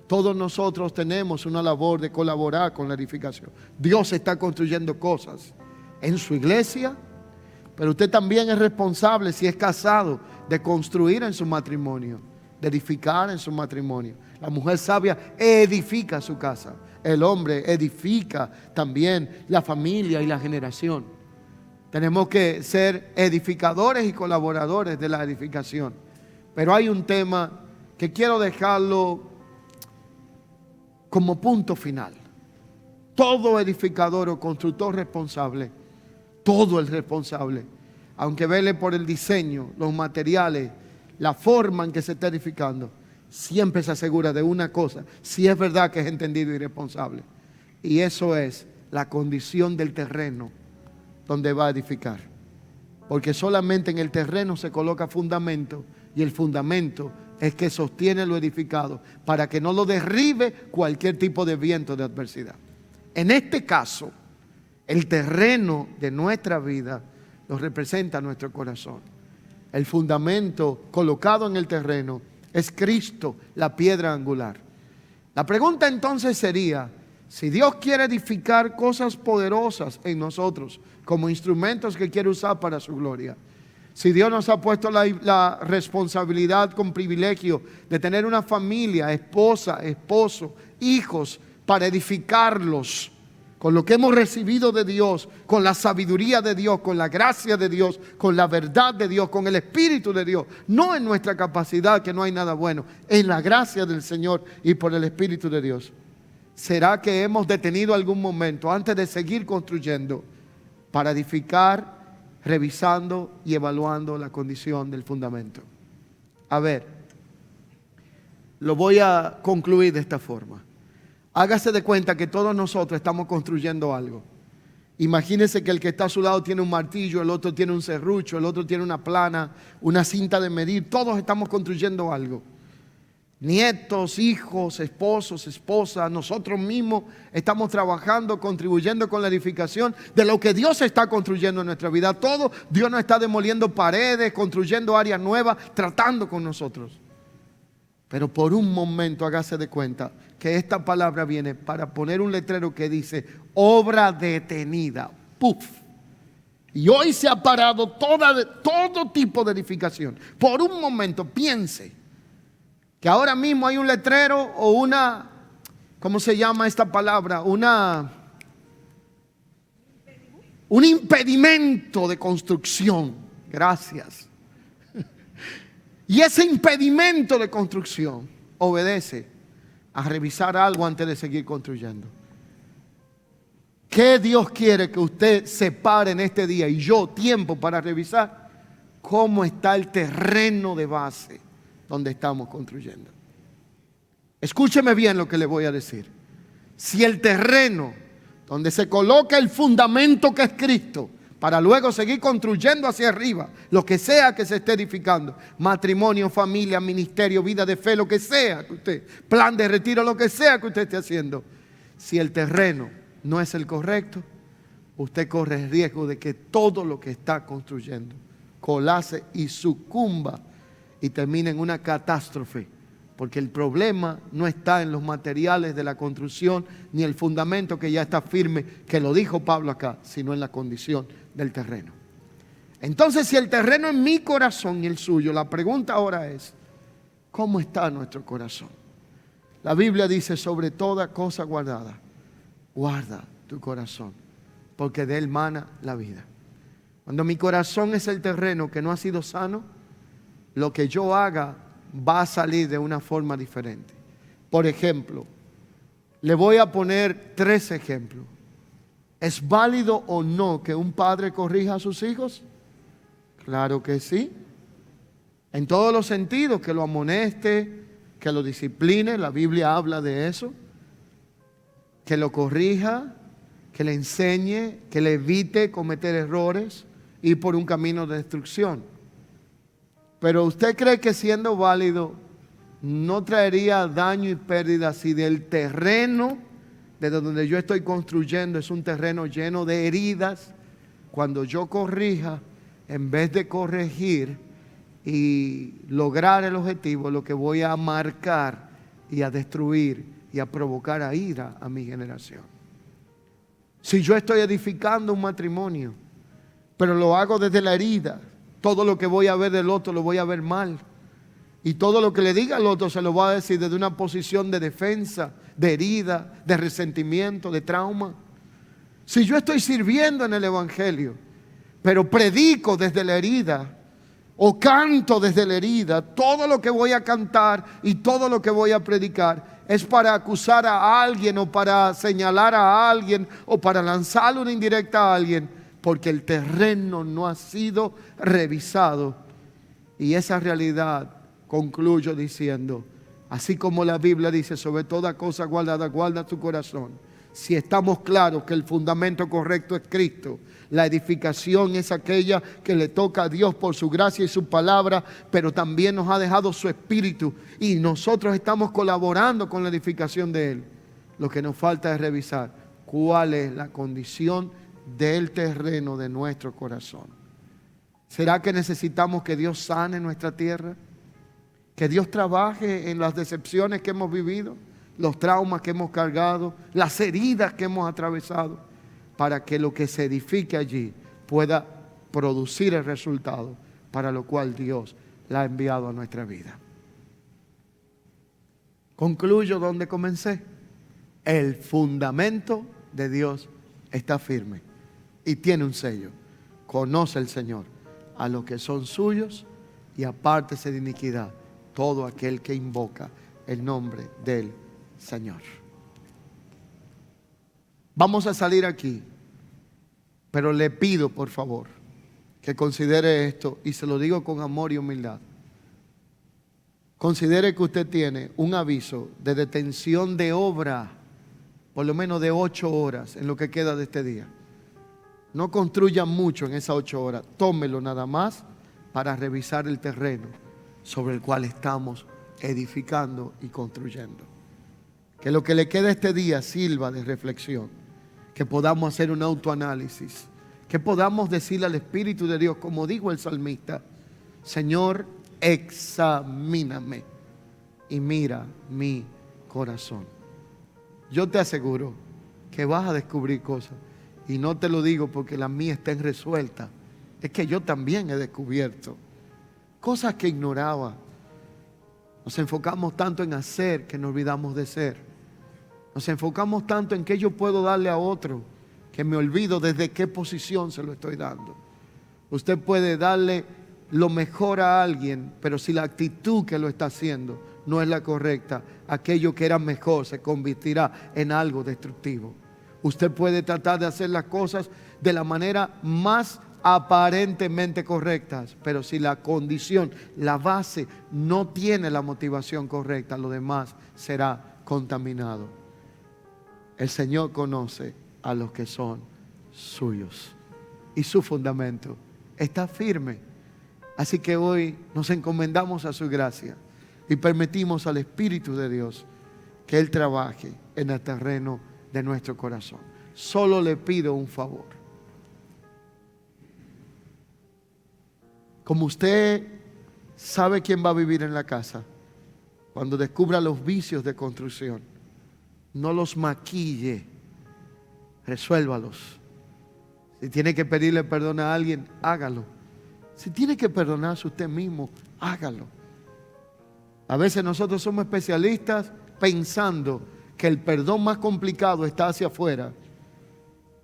Todos nosotros tenemos una labor de colaborar con la edificación. Dios está construyendo cosas en su iglesia, pero usted también es responsable, si es casado, de construir en su matrimonio, de edificar en su matrimonio. La mujer sabia edifica su casa. El hombre edifica también la familia y la generación. Tenemos que ser edificadores y colaboradores de la edificación. Pero hay un tema que quiero dejarlo como punto final. Todo edificador o constructor responsable, todo el responsable, aunque vele por el diseño, los materiales, la forma en que se está edificando, siempre se asegura de una cosa, si es verdad que es entendido y responsable. Y eso es la condición del terreno donde va a edificar. Porque solamente en el terreno se coloca fundamento, y el fundamento es que sostiene lo edificado para que no lo derribe cualquier tipo de viento de adversidad. En este caso, el terreno de nuestra vida lo representa nuestro corazón. El fundamento colocado en el terreno es Cristo, la piedra angular. La pregunta entonces sería, si Dios quiere edificar cosas poderosas en nosotros como instrumentos que quiere usar para su gloria, si Dios nos ha puesto la responsabilidad con privilegio de tener una familia, esposa, esposo, hijos, para edificarlos con lo que hemos recibido de Dios, con la sabiduría de Dios, con la gracia de Dios, con la verdad de Dios, con el Espíritu de Dios, no en nuestra capacidad, que no hay nada bueno, en la gracia del Señor y por el Espíritu de Dios. ¿Será que hemos detenido algún momento antes de seguir construyendo para edificar, revisando y evaluando la condición del fundamento? A ver, lo voy a concluir de esta forma. Hágase de cuenta que todos nosotros estamos construyendo algo. Imagínese que el que está a su lado tiene un martillo, el otro tiene un serrucho, el otro tiene una plana, una cinta de medir. Todos estamos construyendo algo. Nietos, hijos, esposos, esposas, nosotros mismos estamos trabajando, contribuyendo con la edificación de lo que Dios está construyendo en nuestra vida. Todo, Dios nos está demoliendo paredes, construyendo áreas nuevas, tratando con nosotros. Pero por un momento hágase de cuenta que esta palabra viene para poner un letrero que dice obra detenida. ¡Puf! Y hoy se ha parado todo tipo de edificación. Por un momento piense que ahora mismo hay un letrero o una, ¿cómo se llama esta palabra? Un impedimento de construcción. Gracias. Y ese impedimento de construcción obedece a revisar algo antes de seguir construyendo. ¿Qué Dios quiere que usted separe en este día y yo tiempo para revisar? ¿Cómo está el terreno de base donde estamos construyendo? Escúcheme bien lo que le voy a decir. Si el terreno donde se coloca el fundamento que es Cristo, para luego seguir construyendo hacia arriba, lo que sea que se esté edificando, matrimonio, familia, ministerio, vida de fe, lo que sea que usted, plan de retiro, lo que sea que usted esté haciendo, si el terreno no es el correcto, usted corre el riesgo de que todo lo que está construyendo colapse y sucumba y termine en una catástrofe, porque el problema no está en los materiales de la construcción ni el fundamento que ya está firme, que lo dijo Pablo acá, sino en la condición del terreno. Entonces, si el terreno es mi corazón y el suyo, la pregunta ahora es, ¿cómo está nuestro corazón? La Biblia dice, sobre toda cosa guardada, guarda tu corazón, porque de él mana la vida. Cuando mi corazón es el terreno que no ha sido sano, lo que yo haga va a salir de una forma diferente. Por ejemplo, le voy a poner 3 ejemplos. ¿Es válido o no que un padre corrija a sus hijos? Claro que sí. En todos los sentidos, que lo amoneste, que lo discipline, la Biblia habla de eso. Que lo corrija, que le enseñe, que le evite cometer errores y por un camino de destrucción. Pero ¿usted cree que siendo válido no traería daño y pérdida si del terreno de donde yo estoy construyendo es un terreno lleno de heridas? Cuando yo corrija, en vez de corregir y lograr el objetivo, lo que voy a marcar y a destruir y a provocar a ira a mi generación. Si yo estoy edificando un matrimonio, pero lo hago desde la herida, todo lo que voy a ver del otro lo voy a ver mal. Y todo lo que le diga al otro se lo voy a decir desde una posición de defensa, de herida, de resentimiento, de trauma. Si yo estoy sirviendo en el Evangelio, pero predico desde la herida o canto desde la herida, todo lo que voy a cantar y todo lo que voy a predicar es para acusar a alguien o para señalar a alguien o para lanzarle una indirecta a alguien, porque el terreno no ha sido revisado. Y esa realidad concluyo diciendo Así como la Biblia dice, sobre toda cosa guardada, guarda tu corazón. Si estamos claros que el fundamento correcto es Cristo, la edificación es aquella que le toca a Dios por su gracia y su palabra, pero también nos ha dejado su Espíritu y nosotros estamos colaborando con la edificación de Él. Lo que nos falta es revisar cuál es la condición del terreno de nuestro corazón. ¿Será que necesitamos que Dios sane nuestra tierra? ¿Que Dios trabaje en las decepciones que hemos vivido, los traumas que hemos cargado, las heridas que hemos atravesado, para que lo que se edifique allí pueda producir el resultado para lo cual Dios la ha enviado a nuestra vida? Concluyo donde comencé. El fundamento de Dios está firme y tiene un sello. Conoce el Señor a los que son suyos y apártese de iniquidad todo aquel que invoca el nombre del Señor. Vamos a salir aquí, pero le pido por favor que considere esto, y se lo digo con amor y humildad. Considere que usted tiene un aviso de detención de obra, por lo menos de 8 horas en lo que queda de este día. No construya mucho en esas 8 horas, tómelo nada más para revisar el terreno sobre el cual estamos edificando y construyendo. Que lo que le queda este día sirva de reflexión, que podamos hacer un autoanálisis, que podamos decirle al Espíritu de Dios, como dijo el salmista: Señor, examíname y mira mi corazón. Yo te aseguro que vas a descubrir cosas, y no te lo digo porque las mías estén resueltas, es que yo también he descubierto cosas que ignoraba. Nos enfocamos tanto en hacer que nos olvidamos de ser. Nos enfocamos tanto en qué yo puedo darle a otro que me olvido desde qué posición se lo estoy dando. Usted puede darle lo mejor a alguien, pero si la actitud que lo está haciendo no es la correcta, aquello que era mejor se convertirá en algo destructivo. Usted puede tratar de hacer las cosas de la manera más aparentemente correctas, pero si la condición, la base no tiene la motivación correcta, lo demás será contaminado. El Señor conoce a los que son suyos y su fundamento está firme. Así que hoy nos encomendamos a su gracia y permitimos al Espíritu de Dios que Él trabaje en el terreno de nuestro corazón. Solo le pido un favor. Como usted sabe quién va a vivir en la casa, cuando descubra los vicios de construcción, no los maquille, resuélvalos. Si tiene que pedirle perdón a alguien, hágalo. Si tiene que perdonarse usted mismo, hágalo. A veces nosotros somos especialistas pensando que el perdón más complicado está hacia afuera.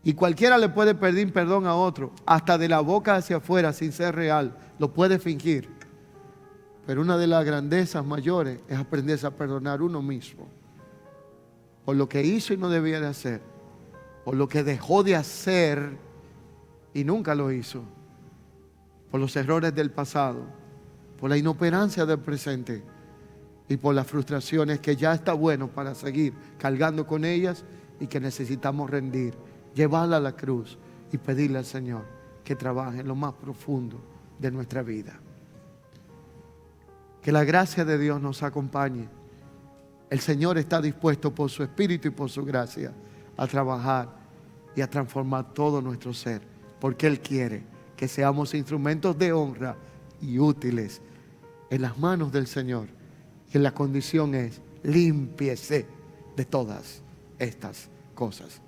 Y cualquiera le puede pedir perdón a otro, hasta de la boca hacia afuera, sin ser real. Lo puede fingir. Pero una de las grandezas mayores es aprenderse a perdonar uno mismo. Por lo que hizo y no debía de hacer. Por lo que dejó de hacer y nunca lo hizo. Por los errores del pasado. Por la inoperancia del presente. Y por las frustraciones que ya está bueno para seguir cargando con ellas y que necesitamos rendir. Llevarla a la cruz y pedirle al Señor que trabaje en lo más profundo de nuestra vida. Que la gracia de Dios nos acompañe. El Señor está dispuesto por su Espíritu y por su gracia a trabajar y a transformar todo nuestro ser, porque Él quiere que seamos instrumentos de honra y útiles en las manos del Señor. Y la condición es: límpiese de todas estas cosas.